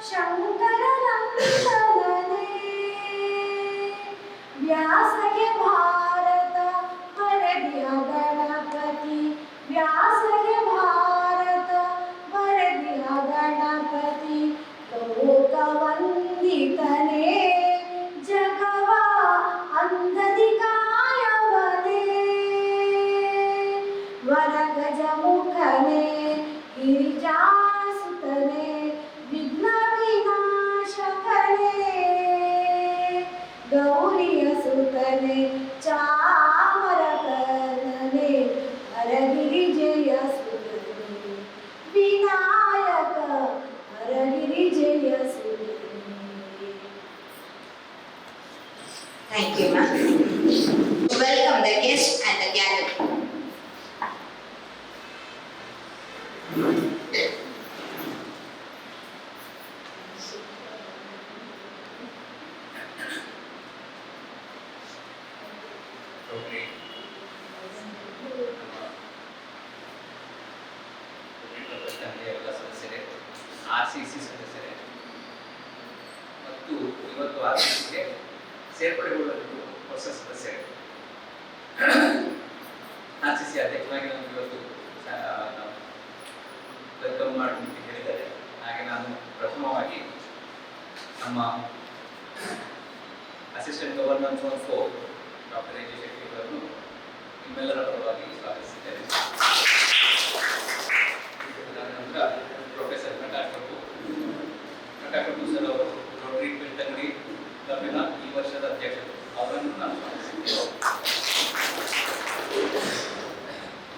ಶಂಕರನಂದನನೇ ವ್ಯಾಸಗೆ ಭಾರತ ಬರೆದಿಯ ಗಣಪತಿ ವ್ಯಾಸಗೆ ಭಾರತ ಬರೆದಿಯ ಗಣಪತಿ ಲೋಕವಂದಿತನೇ ಜಗವ ಅಂಧದಿ ಕಾಯವನೇ ವರಗಜ ಮುಖನೇ ಗಿರಿಜಾಸುತನೇ ವಿಘ್ನ ವಿನಾಶಕನೇ ಗೌರಿಯ ಸುತನೇ ಚಾಮರಕರ್ಣನೇ ಹರಗಿರಿ ಜಯ ಸುತನೇ ವಿನಾಯಕ ಹರಗಿರಿ ಜಯ ಸುತನೇ. Thank you, ma'am. Welcome the guests and the gallery. ಎಲ್ಲ ಸದಸ್ಯರೇ, RCC ಸದಸ್ಯರೇ ಮತ್ತು ಇವತ್ತು RCCಗೆ ಸೇರ್ಪಡೆಗೊಳ್ಳಲು ಹೊಸ ಸದಸ್ಯರೇ, RCC ಅಧ್ಯಕ್ಷರಾಗಿ ನಮಗೆ ಇವತ್ತು ವೆಲ್ಕಮ್ ಮಾಡಲಿಕ್ಕೆ ಹೇಳಿದ್ದಾರೆ. ಹಾಗೆ ನಾನು ಪ್ರಥಮವಾಗಿ ನಮ್ಮ assistant governor zone 4 doctor A J Shetty ಅವರನ್ನು ನಿಮ್ಮೆಲ್ಲರ ಪರವಾಗಿ ಸ್ವಾಗತಿಸಿದ್ದೇನೆ. ನಂತರ ಪ್ರೊಫೆಸರ್ ಪ್ರಕಾಶ್ ಪ್ರಭು ಸರ್ ಅವರು ರೋಟರಿ ಬೆಳ್ತಂಗಡಿ ಕ್ಲಬ್ಬಿನ ಈ ವರ್ಷದ ಅಧ್ಯಕ್ಷರು, ಅವರನ್ನು ನಾನು ಸ್ವಾಗತಿಸಿದ್ದೇನೆ.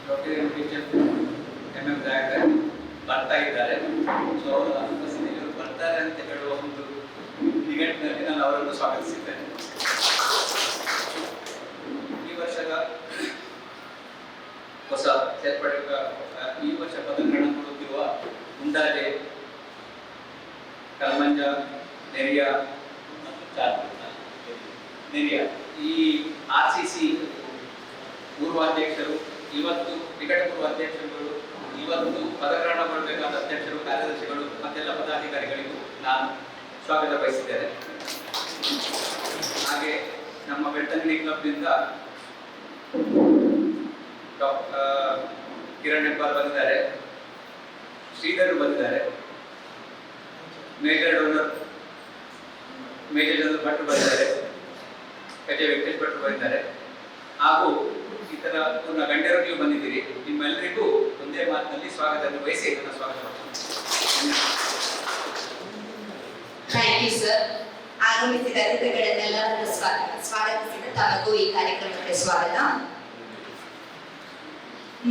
ರೋಟರಿ ಟೀಚರ್ MM ದಯಾಕರ್ ಬರ್ತಾ ಇದ್ದಾರೆ. ಸೊ ಅವರ ಉಪಸ್ಥಿತಿಯಲ್ಲಿ ಬರ್ತಾರೆ ಅಂತ ಹೇಳುವ ಒಂದು ನಿಘಂಟಿನಲ್ಲಿ ನಾನು ಅವರನ್ನು ಸ್ವಾಗತಿಸಿದ್ದೇನೆ. ಈ ವರ್ಷದ ಹೊಸ ಸೇರ್ಪಡೆ ಈ ವರ್ಷ ಪದಗ್ರಹಣ ಕೊಡುತ್ತಿರುವ ಮುಂಡಾಜೆ, ಕಲ್ಮಂಜ, ನೆರಿಯ ಮತ್ತು ನೆರಿಯ ಈ RCC ಪೂರ್ವಾಧ್ಯಕ್ಷರು, ಇವತ್ತು ನಿಕಟ ಪೂರ್ವಾಧ್ಯಕ್ಷರುಗಳು, ಇವತ್ತು ಪದಗ್ರಹಣ ಮಾಡಬೇಕಾದ ಅಧ್ಯಕ್ಷರು, ಕಾರ್ಯದರ್ಶಿಗಳು ಮತ್ತೆಲ್ಲ ಪದಾಧಿಕಾರಿಗಳಿಗೂ ನಾನು ಸ್ವಾಗತ ಬಯಸಿದ್ದೇನೆ. ಹಾಗೆ ನಮ್ಮ ಬೆಳ್ತಂಗಡಿ ಕ್ಲಬ್ನಿಂದ ಕಿರಣ್ ಹೆಬ್ಬಾರ್ ಬಂದಿದ್ದಾರೆ, ಶ್ರೀಧರ್ ಬಂದಿದ್ದಾರೆ, ಮೇಜರ್ ಜನರಲ್ ಭಟ್ರು ಬಂದಿದ್ದಾರೆ, ಕಜೆ ವೆಂಕಟೇಶ್ ಭಟ್ರು ಬಂದಿದ್ದಾರೆ, ಹಾಗೂ ಇತರ ಪೂರ್ಣ ಗಣ್ಯರು ನೀವು ಬಂದಿದ್ದೀರಿ. ನಿಮ್ಮೆಲ್ಲರಿಗೂ ಒಂದೇ ಮಾತಿನಲ್ಲಿ ಸ್ವಾಗತವನ್ನು ಬಯಸಿ ನನ್ನ ಸ್ವಾಗತ ಮಾಡ್ತೀನಿ. Thank you, sir. ಆಗಮಿಸಿದ ಅತಿಥಿಗಳನ್ನೆಲ್ಲರನ್ನು ಸ್ವಾಗತಿಸಿದ ತಮಗೂ ಈ ಕಾರ್ಯಕ್ರಮಕ್ಕೆ ಸ್ವಾಗತ.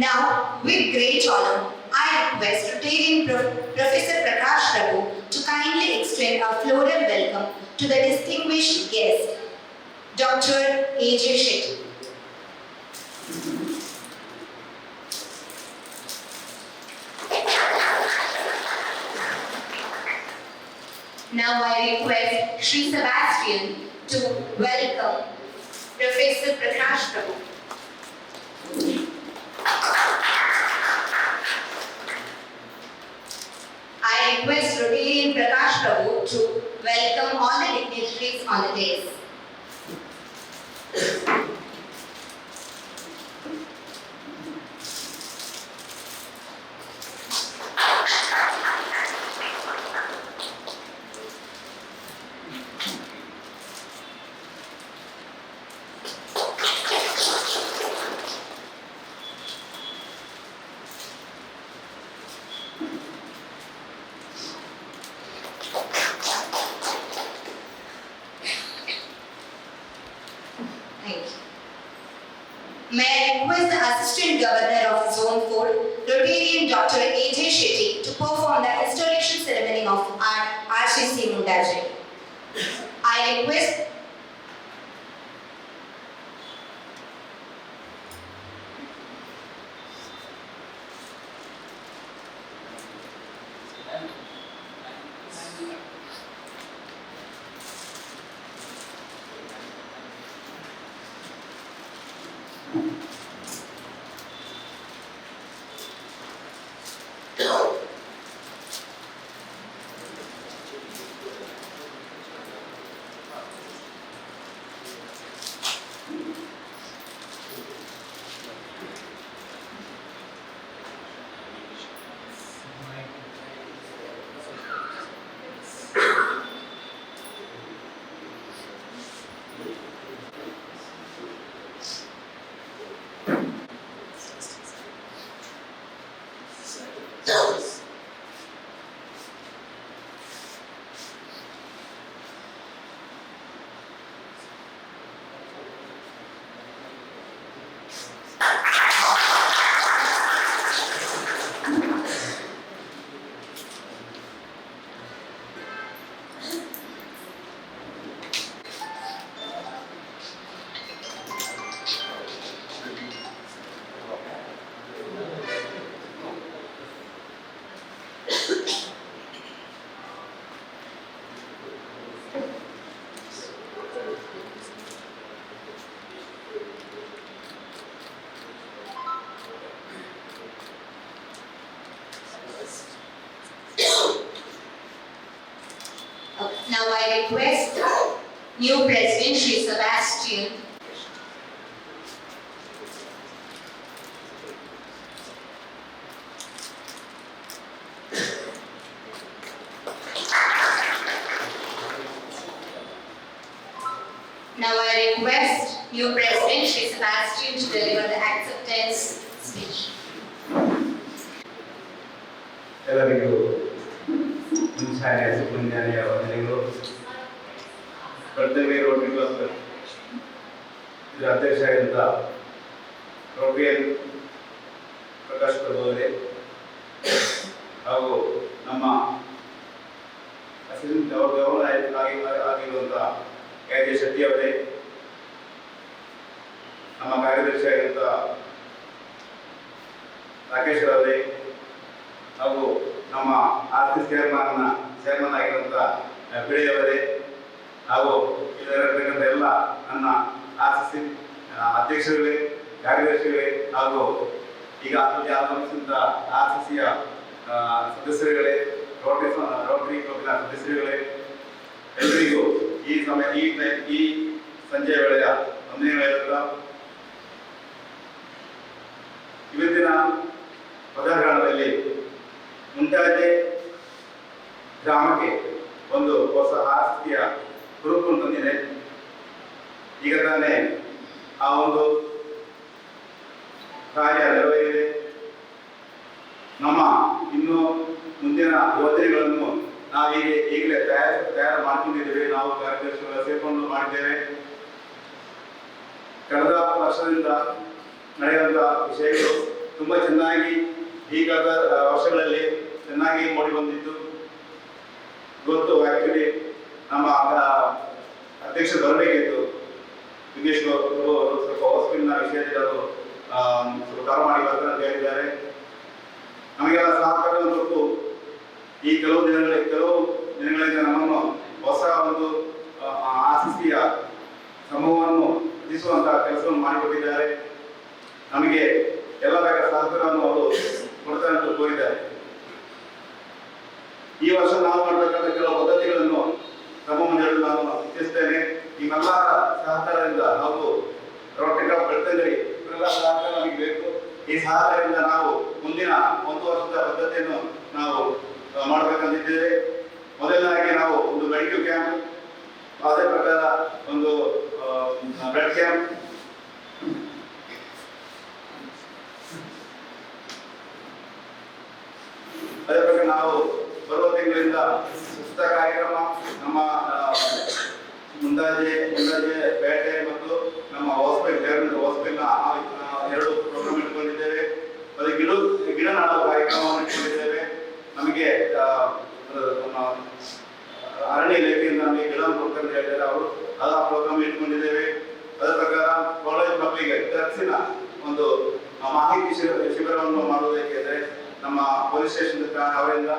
Now, with great honor, I request Rotarian Professor Prakash Prabhu to kindly extend a floral welcome to the distinguished guest, Dr. A.J. Shetty. Now I request Sri Sebastian to welcome Professor Prakash Prabhu. I request Rotarian Prakash Prabhu to welcome all the dignitaries on the dais. May I request the Assistant Governor of Zone 4, Rotarian Dr. A.J. Shetty, to perform the installation ceremony of our RCC Mundaje. I request I request new President Shri Sebastian Now I request new President Shri Sebastian to deliver the acceptance speech. ಎಲ್ಲರಿಗೂ ಮುಂಚಾನೆ ಮುಂಜಾನೆಯ ವಂದನೆಗಳು. ಕರ್ತವ್ಯ Rotary club ಇದರ ಅಧ್ಯಕ್ಷರಾಗಿದ್ದ Rotarian Prakash ಪ್ರಭು ಅವರೇ ಹಾಗೂ ನಮ್ಮ assistant governor ಆಗಿರುವಂಥ KJ Shetty ಅವರೇ, ನಮ್ಮ ಕಾರ್ಯದರ್ಶಿಯಾಗಿದ್ದ ರಾಕೇಶ್ ಅವರೇ ಹಾಗೂ ನಮ್ಮ ಆರ್ಸಿ ಚೇರ್ಮನ್ ಆಗಿರುವಂಥ ಬಿಳೆಯವರೇ ಹಾಗೂ ಇದರಲ್ಲಿರ್ತಕ್ಕಂಥ ಎಲ್ಲ ನನ್ನ RCC ಅಧ್ಯಕ್ಷರುಗಳೇ, ಕಾರ್ಯದರ್ಶಿಗಳೇ ಹಾಗೂ ಈಗ ಆಗಮಿಸಿದ RCCಯ ಸದಸ್ಯರುಗಳೇ, ರೋಟರಿ ಕ್ಲಬ್ನ ಸದಸ್ಯರುಗಳೇ, ಎಲ್ಲರಿಗೂ ಈ ಸಂಜೆಯ ವೇಳೆಯ ವಂದನೆಗಳು ಹೇಳುತ್ತಾ ಇವತ್ತಿನ ಪದಗ್ರಹಣದಲ್ಲಿ ಮುಂಟಾಜೆ ಗ್ರಾಮಕ್ಕೆ ಒಂದು ಹೊಸ ಆಸ್ತಿಯ ಹುರುಪು ತಂದಿದೆ. ಈಗ ತಾನೇ ಆ ಒಂದು ಕಾರ್ಯ ನೆರವೇರಿದೆ. ನಮ್ಮ ಇನ್ನು ಮುಂದಿನ ಯೋಜನೆಗಳನ್ನು ನಾವೀಗ ಈಗಲೇ ತಯಾರು ಮಾಡ್ಕೊಂಡಿದ್ದೇವೆ. ನಾವು ಕಾರ್ಯದರ್ಶಿಗಳು ಸೇರ್ಕೊಂಡು ಮಾಡಿದ್ದೇವೆ. ಕಳೆದ ವರ್ಷದಿಂದ ನಡೆಯುವಂಥ ವಿಷಯಗಳು ತುಂಬ ಚೆನ್ನಾಗಿ ಈ ಕಳೆದ ವರ್ಷಗಳಲ್ಲಿ ಚೆನ್ನಾಗಿ ಮೂಡಿ ಬಂದಿತ್ತು. ಇವತ್ತು ಆ್ಯಕ್ಚುಲಿ ನಮ್ಮ ಅಧ್ಯಕ್ಷರು ಬರಬೇಕಿತ್ತು. ವಿಘ್ನೇಶ್ ಅವರು ಸ್ವಲ್ಪ ಹಾಸ್ಪಿಟಲ್ನ ವಿಷಯದಲ್ಲಿ ಅವರು ಸ್ವಲ್ಪ ಕಾಲ್ ಮಾಡಿ ಬರ್ತಾರೆ ಅಂತ ಹೇಳಿದ್ದಾರೆ. ನಮಗೆಲ್ಲ ಸಹಕಾರ ಕೊಟ್ಟು ಈ ಕೆಲವು ದಿನಗಳಿಂದ ನಮ್ಮನ್ನು ಹೊಸ ಒಂದು RCCಯ ಸಮೂಹವನ್ನು ರಚಿಸುವಂತಹ ಕೆಲಸವನ್ನು ಮಾಡಿಕೊಟ್ಟಿದ್ದಾರೆ. ನಮಗೆ ಎಲ್ಲ ಬೇಕಾದ ಸಹಕಾರವನ್ನು ಅವರು ಕೊಡ್ತಾರೆ ಅಂತ ಕೋರಿದ್ದಾರೆ. ಈ ವರ್ಷ ನಾವು ಮಾಡಬೇಕಾದ ಕೆಲವು ಪದ್ಧತಿಗಳನ್ನು ತಮ್ಮ ಮುಂದೆ ನಾನು ಇಚ್ಛಿಸ್ತೇನೆ. ನಿಮ್ಮೆಲ್ಲರ ಸಹಕಾರದಿಂದ ಹಾಗೂ ರೋಟರಿ ಕ್ಲಬ್ ಬೆಳ್ತಂಗಡಿ ಇವರೆಲ್ಲ ಸಹಕಾರ ನಮಗೆ ಬೇಕು. ಈ ಸಹಕಾರದಿಂದ ನಾವು ಮುಂದಿನ ಒಂದು ವರ್ಷದ ಪದ್ಧತಿಯನ್ನು ನಾವು ಮಾಡಬೇಕಂತಿದ್ದೇವೆ. ಮೊದಲನೇದಾಗಿ ನಾವು ಒಂದು ಮೆಡಿಕಲ್ ಕ್ಯಾಂಪ್, ಅದೇ ಪ್ರಕಾರ ಒಂದು ಬ್ಲಡ್ ಕ್ಯಾಂಪ್, ಅದೇ ಪ್ರಕಾರ ನಾವು ಬರುವ ತಿಂಗಳಿಂದ ಸ್ವಚ್ಛತಾ ಕಾರ್ಯಕ್ರಮ ನಮ್ಮ ಮುಂದಾಜೆ ಪೇಟೆ ಮತ್ತು ನಮ್ಮ ಹಾಸ್ಪಿಟಲ್ನ ಎರಡು ಪ್ರೋಗ್ರಾಮ್ ಇಟ್ಕೊಂಡಿದ್ದೇವೆ. ಅದೇ ಗಿಡ ನಾಡುವ ಕಾರ್ಯಕ್ರಮವನ್ನು ಇಟ್ಕೊಂಡಿದ್ದೇವೆ. ನಮಗೆ ನಮ್ಮ ಅರಣ್ಯ ಇಲಾಖೆಯಿಂದ ನಮಗೆ ಗಿಡ ಕೊಡ್ತಾರೆ ಅಂತ ಹೇಳಿದ್ದಾರೆ ಅವರು. ಅದು ಆ ಪ್ರೋಗ್ರಾಮ್ ಇಟ್ಕೊಂಡಿದ್ದೇವೆ. ಅದರ ಪ್ರಕಾರ ಕಾಲೇಜ್ ಮಕ್ಕಳಿಗೆ ಡ್ರಗ್ಸಿನ ಒಂದು ಮಾಹಿತಿ ಶಿಬಿರವನ್ನು ಮಾಡುವುದಕ್ಕೆ ನಮ್ಮ ಪೊಲೀಸ್ ಸ್ಟೇಷನ್ ಅವರಿಂದ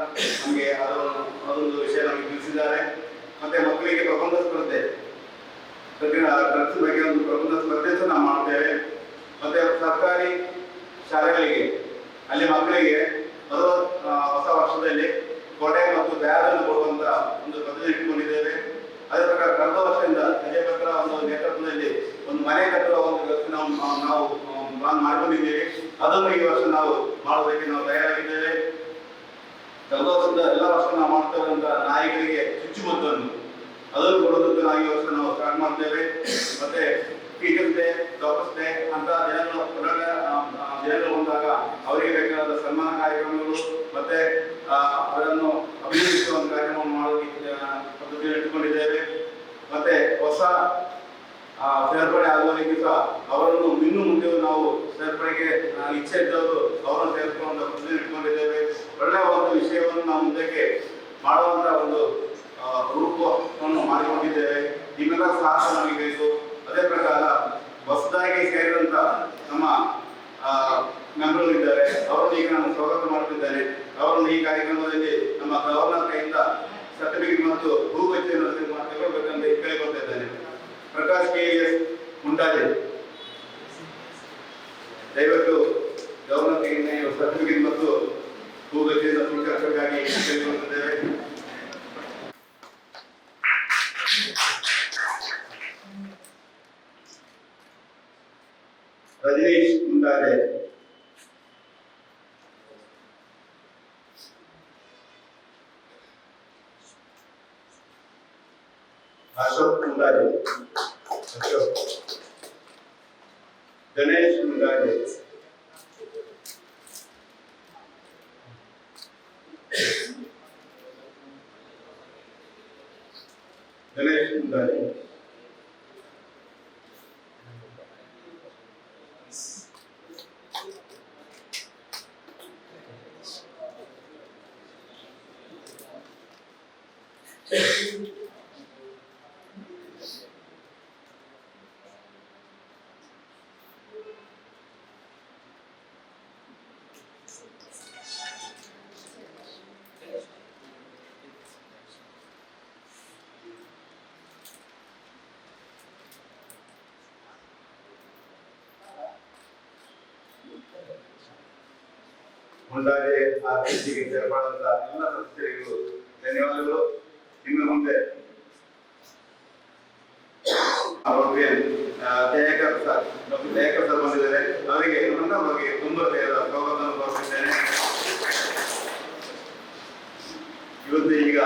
ನಮಗೆ ಅದೊಂದು ವಿಷಯ ನಮಗೆ ತಿಳಿಸಿದ್ದಾರೆ. ಮತ್ತೆ ಮಕ್ಕಳಿಗೆ ಪ್ರಬಂಧ ಸ್ಪರ್ಧೆ, ಡ್ರಗ್ಸ್ ಬಗ್ಗೆ ಒಂದು ಪ್ರಬಂಧ ಸ್ಪರ್ಧೆ ನಾವು ಮಾಡ್ತೇವೆ. ಮತ್ತೆ ಸರ್ಕಾರಿ ಶಾಲೆಗಳಿಗೆ ಅಲ್ಲಿ ಮಕ್ಕಳಿಗೆ ಹೊಸ ವರ್ಷದಲ್ಲಿ ಕೊಡೆ ಮತ್ತು ಬ್ಯಾಗ್ ಅನ್ನು ಕೊಡುವಂತ ಒಂದು ಪದ್ಧತಿ ಇಟ್ಟುಕೊಂಡಿದ್ದೇವೆ. ಅದೇ ಪ್ರಕಾರ ಕಳೆದ ವರ್ಷದಿಂದ ಅಜಯ್ ಪತ್ರ ಒಂದು ನೇತೃತ್ವದಲ್ಲಿ ಒಂದು ಮನೆ ಕಟ್ಟುವ ಒಂದು ನಾವು ಪ್ಲಾನ್ ಮಾಡಿಕೊಂಡಿದ್ದೇವೆ. ಅದನ್ನು ಈ ವರ್ಷ ನಾವು ಮಾಡೋದಕ್ಕೆ ನಾವು ತಯಾರಾಗಿದ್ದೇವೆ. ಕಳೆದ ವರ್ಷದ ಎಲ್ಲ ವರ್ಷ ನಾವು ಮಾಡ್ತೇವಂತ ನಾಯಿಗಳಿಗೆ ಚುಚ್ಚುಮದ್ದನ್ನು ಅದನ್ನು ಕೊಡೋದಕ್ಕೆ ನಾವು ಈ ವರ್ಷ ನಾವು ಸ್ಟಾರ್ಟ್ ಮಾಡ್ತೇವೆ. ಮತ್ತೆ ಟೀಚರ್ಸ್ ಡೇ, ಡಾಕ್ಟರ್ಸ್ ಡೇ ಅಂತ ದಿನಗಳು ಬಂದಾಗ ಅವರಿಗೆ ಬೇಕಾದ ಸನ್ಮಾನ ಕಾರ್ಯಕ್ರಮಗಳು ಮತ್ತೆ ಅವರನ್ನು ಅಭಿನಂದಿಸುವ ಒಂದು ಕಾರ್ಯಕ್ರಮವನ್ನು ಮಾಡೋದಕ್ಕೆ ಪದ್ಧತಿ ಇಟ್ಟುಕೊಂಡಿದ್ದೇವೆ. ಮತ್ತೆ ಹೊಸ ಸೇರ್ಪಡೆ ಆಗುವವರಿಗೆ ಸಹ ಅವರನ್ನು ಇನ್ನು ಮುಂದೆ ನಾವು ಸೇರ್ಪಡೆಗೆ ಇಚ್ಛೆ ಇದ್ದವರು ಅವರನ್ನು ಸೇರ್ಕೊಳ್ಳುವಂತ ಪದ್ಧತಿ ಇಟ್ಕೊಂಡಿದ್ದೇವೆ. ಒಳ್ಳೆಯ ಒಂದು ವಿಷಯವನ್ನು ನಾವು ಮುಂದಕ್ಕೆ ಮಾಡುವಂತ ಒಂದು ರೂಪವನ್ನು ಮಾಡಿಕೊಂಡಿದ್ದೇವೆ. ನಿಮ್ಮೆಲ್ಲ ಸಾಹಸ ನಮಗೆ ಬೇಕು. ಅದೇ ಪ್ರಕಾರ ಹೊಸದಾಗಿ ಸೇರಿದಂತ ನಮ್ಮ ಮೆಂಬರ್ಗಳು ಇದ್ದಾರೆ, ಅವರನ್ನು ಈಗ ನಾನು ಸ್ವಾಗತ ಮಾಡುತ್ತಿದ್ದೇನೆ. ಅವರನ್ನು ಈ ಕಾರ್ಯಕ್ರಮದಲ್ಲಿ ನಮ್ಮ ಗವರ್ನರ್ ಕೈಯಿಂದ ಸರ್ಟಿಫಿಕೇಟ್ ಮತ್ತು ಹೂಗುಚ್ಛೆಯನ್ನು ತಗೊಳ್ಬೇಕಂತ ಕೇಳಿಕೊಳ್ತಾ ಇದ್ದೇನೆ. ಪ್ರಕಾಶ್ KS ಮುಂಟಾಜೆ ದಯವಿಟ್ಟು ಗವರ್ನರ್ ಕೈಯಿಂದ ಸರ್ಟಿಫಿಕೇಟ್ ಮತ್ತು ಹೂಗುಚ್ಛೆಯನ್ನು ಸ್ವೀಕರಿಸಬೇಕಾಗಿ ಕೇಳಿಕೊಳ್ತಿದ್ದೇವೆ. ಗಣೇಶ್ ಮುಂದಾದೆ, ಅಶೋಕ್ ಮುಂದಾದೆ, ಅಶೋಕ್ ಗಣೇಶ್ ಮುಂದಾದೆ, ಗಣೇಶ್ ಮುಂದಾದೆ, ಮುಂದಾದೆ ಆರ್ಟಿಸಿಗೆ ಸೇರ್ಪಡಂತ ಎಲ್ಲ ಸದಸ್ಯರಿಗೂ ಧನ್ಯವಾದಗಳು. ಇನ್ನು ಮುಂದೆ ಅವರಿಗೆ ದಯಾಕರ್ ಸರ್ ಬಂದಿದ್ದಾರೆ. ಅವರಿಗೆ ನನ್ನ ಬಗ್ಗೆ ತುಂಬಾ ಸ್ವಾಗತವನ್ನು ಕೋರುತ್ತಿದ್ದೇನೆ. ಇವತ್ತು ಈಗ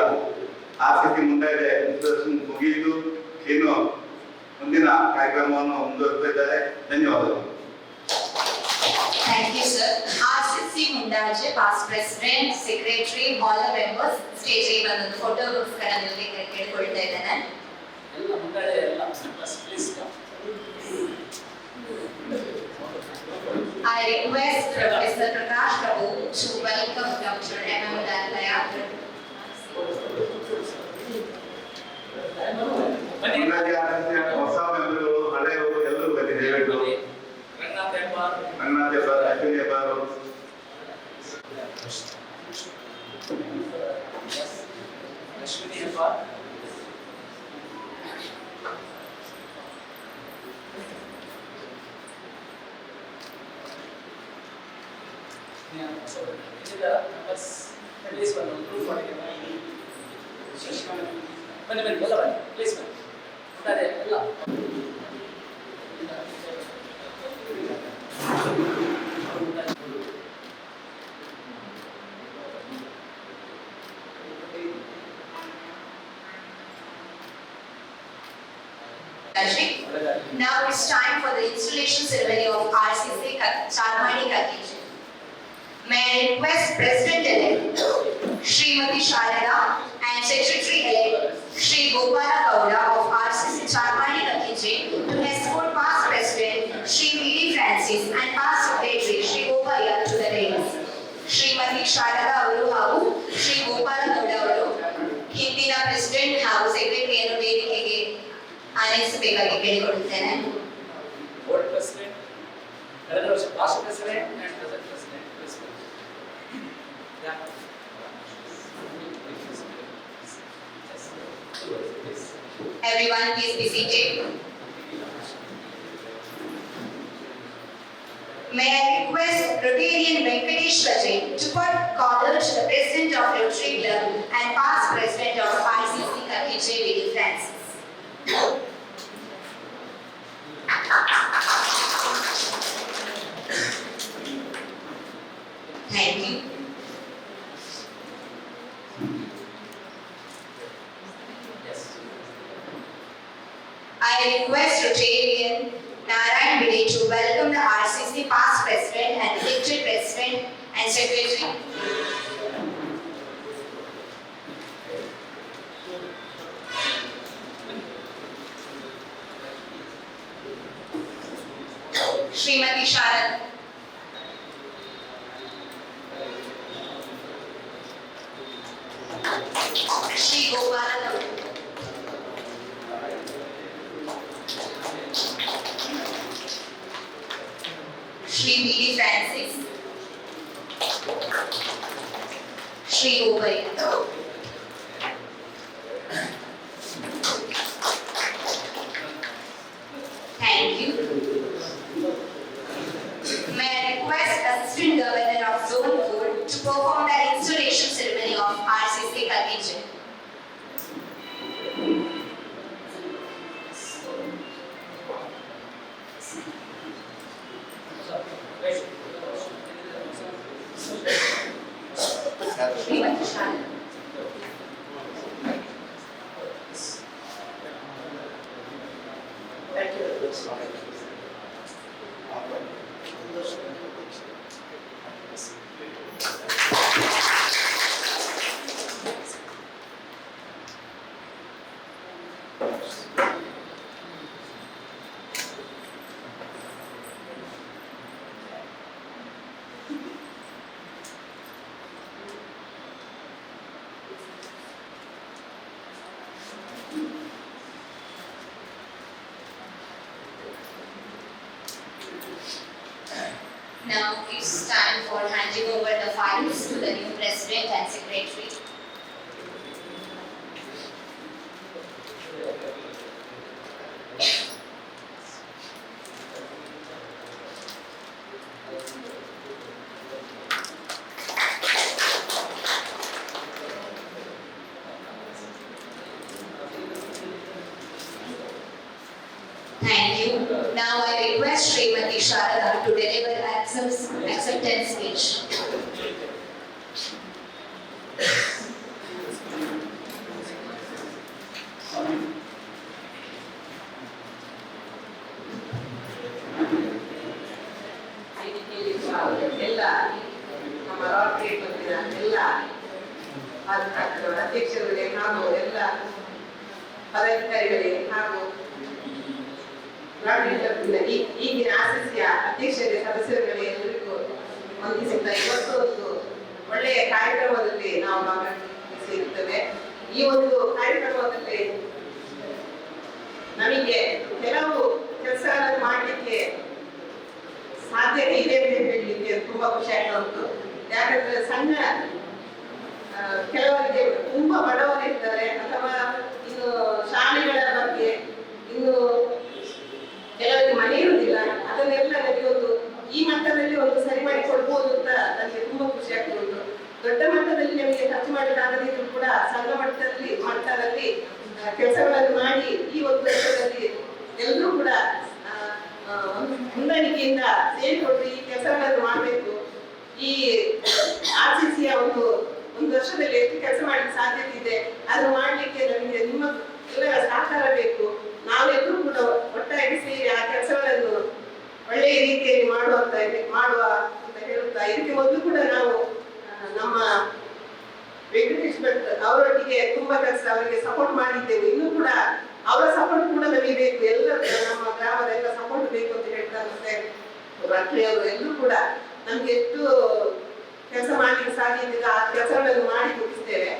ಆರ್ಟಿಸಿ ಮುಂದಾದೆ ಮುಗಿಯಿತು. ಇನ್ನು ಮುಂದಿನ ಕಾರ್ಯಕ್ರಮವನ್ನು ಮುಂದುವರಿಸ್ತಾ ಇದ್ದಾರೆ. ಧನ್ಯವಾದಗಳು. Thank you, sir. RCC Mundaje, past president, secretary, all the members, stage ಗೆ ಬಂದು ಫೋಟೋಗ್ರಾಫ್ಸ್ ಗಳನ್ನು ಕೇಳಿಕೊಳ್ತಾ ಇದ್ದೇನೆ. ಎಲ್ಲ ಮುಂದಾಡೆ ಎಲ್ಲ please. I request Professor Prakash Prabhu to welcome Dr. M.M. Dalaya. ಮುಂದಾದೆ ಆರ್ಟಿಸಿಯ ಹೊಸ ಮೆಂಬರು, ಹಳೆಯವರು ಎಲ್ಲರೂ ಬಂದಿದ್ದೇವೆ. ರಂಗನಾಥ್ ಹೆಬ್ಬಾರ್, ಅಶ್ವಿನಿ ಹೆಬ್ಬಾರ್, ಅಶ್ವಿನಿ ಹೆಬ್ಬಾರ್, ಪ್ಲೀಸ್ ಬನ್ನಿ ಎಲ್ಲ ಬನ್ನಿ ಪ್ಲೀಸ್ ಬನ್ನಿ ಮುಂದಾದೆ ಎಲ್ಲ Now it's time for the installation ceremony of RCC Charmani Kakiji. May I request President-elect Srimati Sharada and Secretary-elect Shri Gopala Gowda of RCC Charmani Kakiji to escort past President Shri V.D. Francis and past Secretary Shri Gopaya to the dais. Srimati Sharada ಅವರು ಹಾಗೂ ಶ್ರೀ ಗೋಪಾಲ ಗೌಡ ಅವರು ಹಿಂದಿನ president ಹಾಗೂ ಸೆಕ್ರೆಟರಿಯನ್ನು ವೇದಿಕೆಗೆ ಆನಯಿಸಬೇಕಾಗಿ ಕೇಳಿಕೊಳ್ಳುತ್ತೇನೆ. Board president, ಕಳೆದ ವರ್ಷ past president and present president. Everyone please be seated. May I request Rotarian Venkatesh Rajay to put collar to the President of Rotary Club and past President of RCC Kakiji V.D. Francis. Thank you. Yes. I request Rotarian Narayan Bide to welcome the RCC past president and elected president and secretary. Srimati Sharad. Shri Gopala. Shri V.D. Francis, Shri Gopala. Thank you. May I request Assistant Governor of Zone 4 to perform the installation ceremony of RCC Kakiji. Shrimati Sharada. Now it's time for handing over the files to the new president and secretary. Thank you. Now I request Srimati Sharada to deliver acceptance speech. ಎಲ್ಲ ನಮ್ಮ ರಾತ್ರಿ ಬಂದಿನ ಎಲ್ಲ ಅಧ್ಯಕ್ಷರುಗಳಿಗೆ ಹಾಗೂ ಎಲ್ಲ ಪದಾಧಿಕಾರಿಗಳಿಗೆ ಹಾಗೂ ಈಗಿನ ಆಸಕ್ತಿಯ ಅಧ್ಯಕ್ಷರಿಗೆ ಸದಸ್ಯರುಗಳಿಗೆ ಎಲ್ಲರಿಗೂ ವಂದಿಸುತ್ತಾ ಇವತ್ತು ಒಂದು ಒಳ್ಳೆಯ ಕಾರ್ಯಕ್ರಮದಲ್ಲಿ ನಾವು ಭಾಗವಹಿಸಿರುತ್ತೇವೆ. ಈ ಒಂದು ಕಾರ್ಯಕ್ರಮದಲ್ಲಿ ನಮಗೆ ಕೆಲವು ಕೆಲಸಗಳನ್ನು ಮಾಡಲಿಕ್ಕೆ ಸಾಧ್ಯತೆ ಇದೆ ಅಂತ ಹೇಳಲಿಕ್ಕೆ ತುಂಬಾ ಖುಷಿ ಆಗ್ತಾ ಉಂಟು. ಯಾಕಂದ್ರೆ ಸಣ್ಣ ಕೆಲವರಿಗೆ ತುಂಬಾ ಬಡವರಿದ್ದಾರೆ ಅಥವಾ ಇನ್ನು ಶಾಲೆಗಳ ಬಗ್ಗೆ ಇನ್ನು ಕೆಲವರಿಗೆ ಮನೆ ಇರುವುದಿಲ್ಲ, ಅದನ್ನೆಲ್ಲ ನನಗೆ ಒಂದು ಈ ಮಟ್ಟದಲ್ಲಿ ಒಂದು ಸರಿ ಮಾಡಿ ಕೊಡ್ಬೋದು ಅಂತ ನನಗೆ ತುಂಬಾ ಖುಷಿ ಆಗ್ತಾ ಉಂಟು. ದೊಡ್ಡ ಮಟ್ಟದಲ್ಲಿ ನಮಗೆ ಖರ್ಚು ಮಾಡಲಾಗದಿದ್ರು ಕೂಡ ಸಣ್ಣ ಮಟ್ಟದಲ್ಲಿ ಕೆಲಸಗಳನ್ನು ಮಾಡಿ ಈ ಒಂದು ವರ್ಷದಲ್ಲಿ ಎಲ್ಲರೂ ಕೂಡ ಹೊಂದಾಣಿಕೆಯಿಂದ ಸೇರಿಕೊಂಡು ಈ ಕೆಲಸಗಳನ್ನು ಮಾಡಬೇಕು. ಈ RCCಯ ಒಂದು ವರ್ಷದಲ್ಲಿ ಎಷ್ಟು ಕೆಲಸ ಮಾಡಲಿಕ್ಕೆ ಸಾಧ್ಯತೆ ಇದೆ, ಅದು ಮಾಡಲಿಕ್ಕೆ ನಮಗೆ ನಿಮ್ಮ ಎಲ್ಲರ ಸಹಕಾರ ಬೇಕು. ನಾವೆಲ್ಲರೂ ಕೂಡ ಒಟ್ಟಾಗಿ ಸೇರಿ ಆ ಕೆಲಸಗಳನ್ನು ಒಳ್ಳೆಯ ರೀತಿಯಲ್ಲಿ ಮಾಡುವ ಅಂತ ಹೇಳುತ್ತಾ, ಇದಕ್ಕೆ ಮೊದಲು ಕೂಡ ನಾವು ನಮ್ಮ ವೆಂಕಟೇಶ್ ಭಟ್ ಅವರೊಟ್ಟಿಗೆ ತುಂಬಾ ಕೆಲಸ ಅವರಿಗೆ ಸಪೋರ್ಟ್ ಮಾಡಿದ್ದೇವೆ. ಇನ್ನೂ ಕೂಡ ಅವರ ಸಪೋರ್ಟ್ ಕೂಡ ನಮಗೆ ಬೇಕು, ಎಲ್ಲರೂ ನಮ್ಮ ಗ್ರಾಮದ ಎಲ್ಲ ಸಪೋರ್ಟ್ ಬೇಕು ಅಂತ ಹೇಳ್ತಾ ಮತ್ತೆ ರಾತ್ರಿಯವರು ಎಲ್ಲರೂ ಕೂಡ ನಮ್ಗೆ ಎಷ್ಟು ಕೆಲಸ ಮಾಡ್ಲಿಕ್ಕೆ ಸಾಧ್ಯತೆ ಇದೆ ಆ ಕೆಲಸಗಳನ್ನು ಮಾಡಿ ಮುಗಿಸ್ತೇವೆ.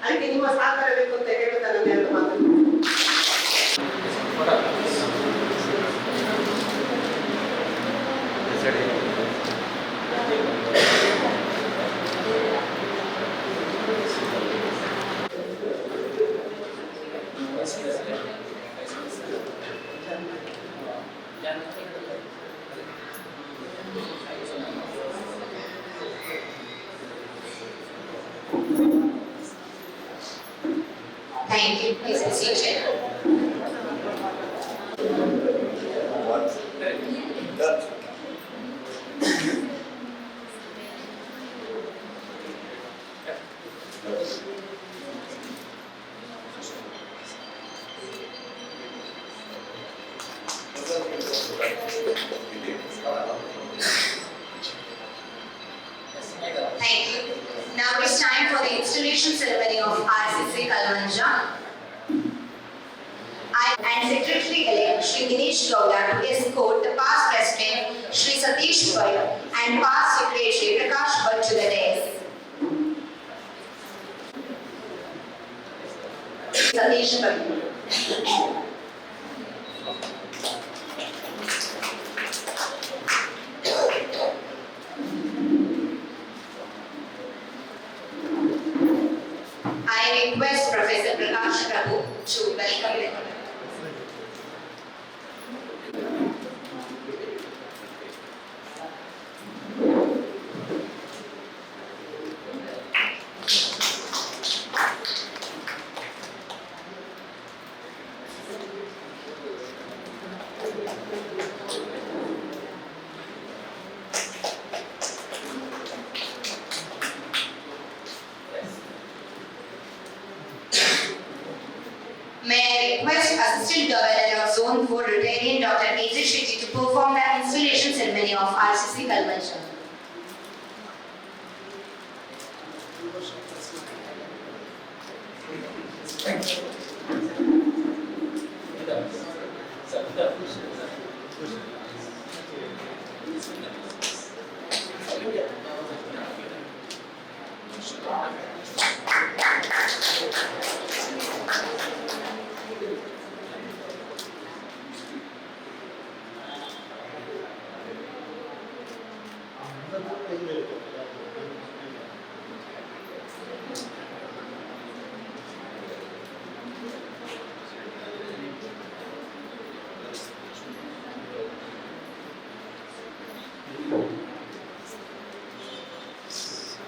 ಅದಕ್ಕೆ ನಿಮ್ಮ ಸಹಕಾರ ಬೇಕು ಅಂತ ಹೇಳ್ತಾ ನನ್ನ ಎರಡು ಮಾತು. Thank you. Please be seated. Thank you. Now it's time for the installation ceremony of RCC Kalmanja. And Secretary-elect Shri Dinesh Gowda to escort the past President Shri Satish Bhatt and past Secretary Prakash Bhatt to the dais. Satish Bhatt. I request Professor Prakash Prabhu to welcome them. Assistant Governor of Zone 4, Rotarian Dr. A.J. Shetty, to perform the installation ceremony of RCC Kalmancha.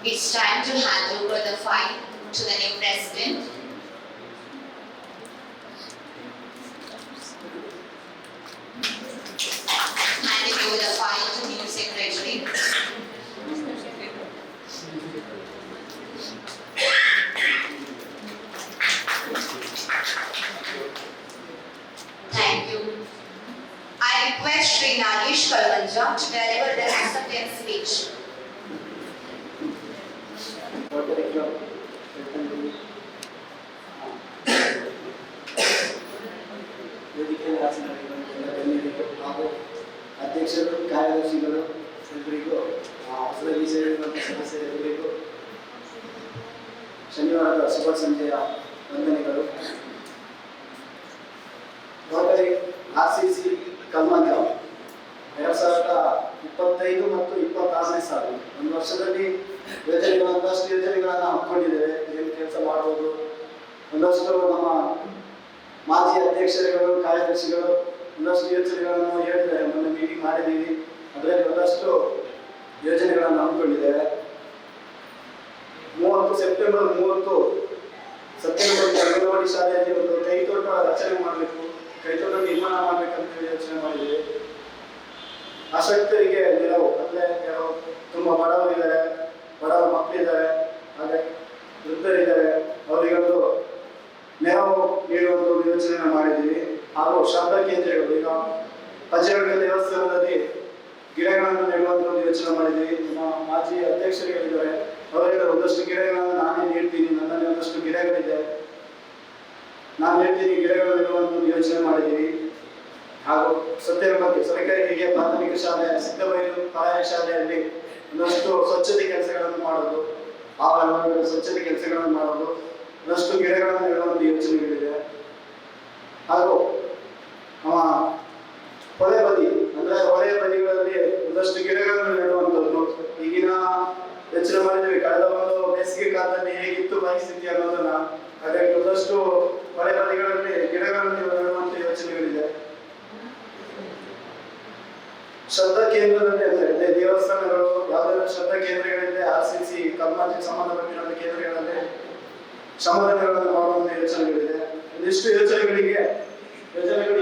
It's time to hand over the file to the new president. Handing over the file to new secretary. Thank you. I request Sri Nagesh Kalmancha to deliver the acceptance speech. ವೇದಿಕೆಯಲ್ಲಿ ಹಾಸನಲ್ಲಿರುವಂತಹ ಗಣ್ಯರಿಗೂ ಹಾಗೂ ಅಧ್ಯಕ್ಷರು ಕಾರ್ಯದರ್ಶಿಗಳು ಎಲ್ಲರಿಗೂ ಹೊಸದಾಗಿ ಸೇರಿರುವಂಥ ಸದಸ್ಯರೆಲ್ಲರಿಗೂ ಶನಿವಾರದ ಶುಭ ಸಂಜೆಯ ವಂದನೆಗಳು. Rotary RCC ಕಲ್ಮಂಚ 2025 ಮತ್ತು 26ನೇ ಸಾಲು ಒಂದು ವರ್ಷದಲ್ಲಿ ಒಂದಷ್ಟು ಯೋಜನೆಗಳನ್ನು ಹಮ್ಮಿಕೊಂಡಿದ್ದೇವೆ. ಏನು ಕೆಲಸ ಮಾಡಬಹುದು, ಒಂದಷ್ಟು ನಮ್ಮ ಮಾಜಿ ಅಧ್ಯಕ್ಷರುಗಳು ಕಾರ್ಯದರ್ಶಿಗಳು ಒಂದಷ್ಟು ಯೋಜನೆಗಳನ್ನು ಹೇಳಿದ್ದಾರೆ. ಮೊನ್ನೆ ಮೀಟಿಂಗ್ ಮಾಡಿದ್ದೀವಿ, ಅದರಲ್ಲಿ ಒಂದಷ್ಟು ಯೋಜನೆಗಳನ್ನು ಹಮ್ಮಿಕೊಂಡಿದ್ದೇವೆ. 30 ಸೆಪ್ಟೆಂಬರ್ 30 ಸತ್ಯನಗರದ ಅಂಗನವಾಡಿ ಶಾಲೆಯಲ್ಲಿ ಒಂದು ಕೈತೋಟ ರಚನೆ ಮಾಡಬೇಕು, ಕೈತೋಟ ನಿರ್ಮಾಣ ಮಾಡಬೇಕಂತ ಯೋಚನೆ ಮಾಡಿದ್ದೀವಿ. ಆಸಕ್ತರಿಗೆ ನೆರವು ಅಂದರೆ ಕೆಲವು ತುಂಬ ಬಡವರಿದ್ದಾರೆ, ಬಡವ ಮಕ್ಕಳಿದ್ದಾರೆ, ಹಾಗೆ ವೃದ್ಧರಿದ್ದಾರೆ, ಅವರಿಗೊಂದು ನೆರವು ನೀಡುವಂಥ ಒಂದು ಯೋಚನೆಯನ್ನು ಮಾಡಿದ್ದೀವಿ. ಹಾಗೂ ಶ್ರದ್ಧಾ ಕೇಂದ್ರಗಳು, ಈಗ ಪಂಚಗಂಗಾ ದೇವಸ್ಥಾನದಲ್ಲಿ ಗಿಡಗಳನ್ನು ನೆಡುವಂಥ ಒಂದು ಯೋಚನೆ ಮಾಡಿದ್ದೀವಿ. ನಮ್ಮ ಮಾಜಿ ಅಧ್ಯಕ್ಷರುಗಳಿದ್ದಾರೆ, ಅವರಿಂದ ಒಂದಷ್ಟು ಗಿಡಗಳನ್ನು ನಾನೇ ನೀಡ್ತೀನಿ, ನನ್ನಲ್ಲಿ ಒಂದಷ್ಟು ಗಿಡಗಳಿದೆ, ನಾನು ಹೇಳ್ತೀನಿ ಗಿಡಗಳನ್ನು ನೆಡುವಂಥ ಒಂದು ಯೋಚನೆ ಮಾಡಿದ್ದೀವಿ. ಹಾಗೂ ಸತ್ಯನಗರ ಸರ್ಕಾರಿ ಹಿರಿಯ ಪ್ರಾಥಮಿಕ ಶಾಲೆ, ಸಿದ್ದಬೈಲು ಪ್ರಾಥಮಿಕ ಶಾಲೆಯಲ್ಲಿ ಒಂದಷ್ಟು ಸ್ವಚ್ಛತೆ ಕೆಲಸಗಳನ್ನು ಮಾಡೋದು, ಆವರಣಗಳಲ್ಲಿ ಸ್ವಚ್ಛತೆ ಕೆಲಸಗಳನ್ನು ಮಾಡೋದು, ಒಂದಷ್ಟು ಗಿಡಗಳನ್ನು ನೆಡುವಂಥ ಯೋಚನೆಗಳಿದೆ. ಹಾಗೂ ನಮ್ಮ ಹೊಳೆ ಬದಿ ಅಂದ್ರೆ ಹೊಳೆಯ ಬದಿಗಳಲ್ಲಿ ಒಂದಷ್ಟು ಗಿಡಗಳನ್ನು ನೆಡುವಂಥದ್ದು. ಈಗಿನ ಯೋಚನೆ ಮಾಡಿದ್ವಿ, ಕಳೆದ ಒಂದು ಬೇಸಿಗೆ ಕಾಲದಲ್ಲಿ ಹೇಗಿತ್ತು ಪರಿಸ್ಥಿತಿ ಅನ್ನೋದನ್ನ, ಹಾಗಾಗಿ ಒಂದಷ್ಟು ಹೊಳೆ ಬದಿಗಳಲ್ಲಿ ಗಿಡಗಳನ್ನು ನೆಡುವಂಥ ಯೋಚನೆಗಳಿದೆ. ಶ್ರದ್ಧಾ ಕೇಂದ್ರದಲ್ಲಿ ಅಂದ್ರೆ ದೇವಸ್ಥಾನಗಳು ಯಾವ್ದಾದ್ರು ಶ್ರದ್ಧಾ ಕೇಂದ್ರಗಳಿದೆ, RCC ಕಲ್ಮಂಚಕ್ಕೆ ಸಂಬಂಧಪಟ್ಟಿರುವಂತಹ ಕೇಂದ್ರಗಳಲ್ಲಿ ಶ್ರಮದಾನಗಳನ್ನು ಮಾಡುವಂತ ಯೋಚನೆಗಳಿದೆ. ಒಂದಿಷ್ಟು ಯೋಜನೆಗಳು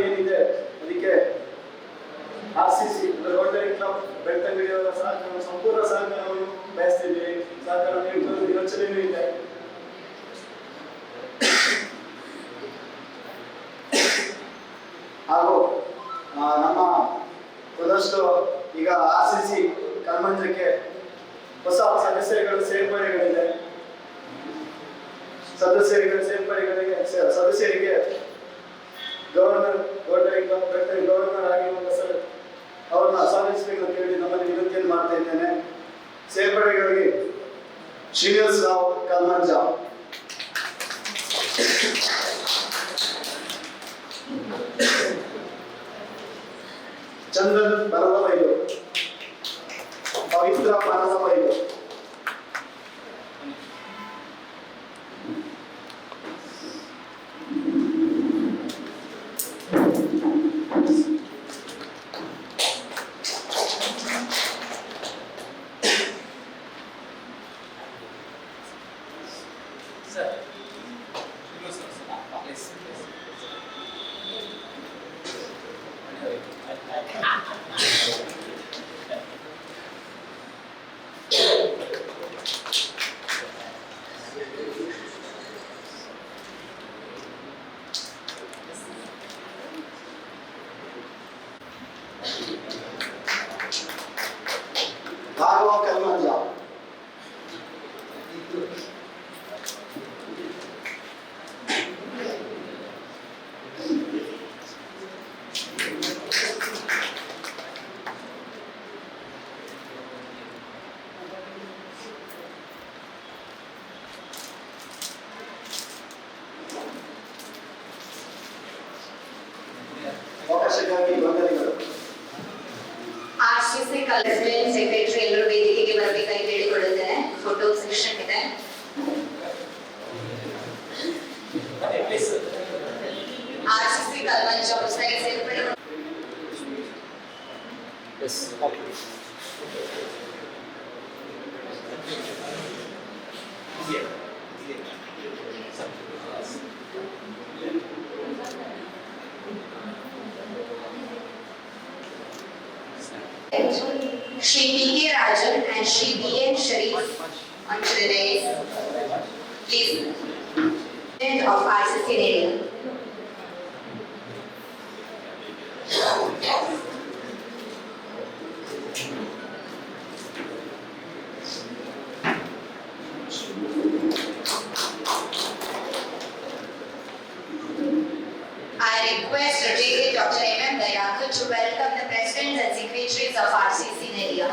ಏನಿದೆ ಅದಕ್ಕೆ RCC ರೋಟರಿ ಕ್ಲಬ್ ಬೆಳ್ತಂಗಡಿಯವರ ಸಹಕಾರ, ಸಂಪೂರ್ಣ ಸಹಕಾರವನ್ನು ಬಯಸ್ತಿದ್ದೀವಿ. ಸಹಕಾರ ನೀಡುವ ಯೋಚನೆಯೂ ಇದೆ. ಹಾಗೂ ನಮ್ಮ ಒಂದಷ್ಟು ಈಗ RCC ಕಲ್ಮಂಚಕ್ಕೆ ಹೊಸ ಸದಸ್ಯರುಗಳ ಸೇರ್ಪಡೆಗಳಿದೆ. ಸದಸ್ಯರಿಗೆ ಗವರ್ನರ್ ಗವರ್ನರ್ ಆಗಿರುವಂತ ಸರ್ ಅವ್ರನ್ನ ಸಾಧಿಸಬೇಕು ಅಂತ ಹೇಳಿ ನಮ್ಮಲ್ಲಿ ವಿನಂತಿಯನ್ನು ಮಾಡ್ತಾ ಇದ್ದೇನೆ. ಸೇರ್ಪಡೆಗಾಗಿ ಶ್ರೀನಿವಾಸ ರಾವ್ ಕಲ್ಮಂಚ, ಚಂದನ್ ಬರದಬೈಲು, ಪವಿತ್ರ ಬರದಬೈಲು, ಯಾವ ಕಲ್ಮಂಜ. ಅವಕಾಶಕ್ಕಾಗಿ ವಂದನೆಗಳು. RCC ಪ್ರೆಸಿಡೆಂಟ್ ಸೆಕ್ರೆಟರಿ ಎಲ್ಲರೂ ವೇದಿಕೆಗೆ ಬರಬೇಕಾಗಿ ಕೇಳಿಕೊಳ್ಳುತ್ತೇನೆ. ಫೋಟೋ ಸೆಕ್ಷನ್ ಇದೆ. RCC ಕಲ್ಮಂಚ ಪುಸ್ತಕ ಸೇರ್ಪಡೆ. Shri P.K. Rajan and Shri B.N. Sharif onto the dais. Please. President of RCC area. I request Rotary Dr. M.M. Dayakar to welcome the presidents and secretaries of RCC area.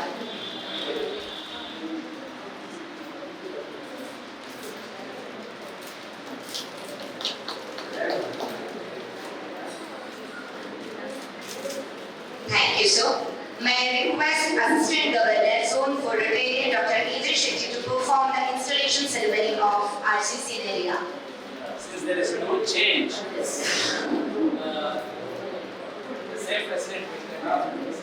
Thank you, sir. May I request Assistant Governor, Zone 4 Rotarian Dr. A.J. Shetty to perform the installation ceremony of RCC area. Since there is no change, the same president will continue.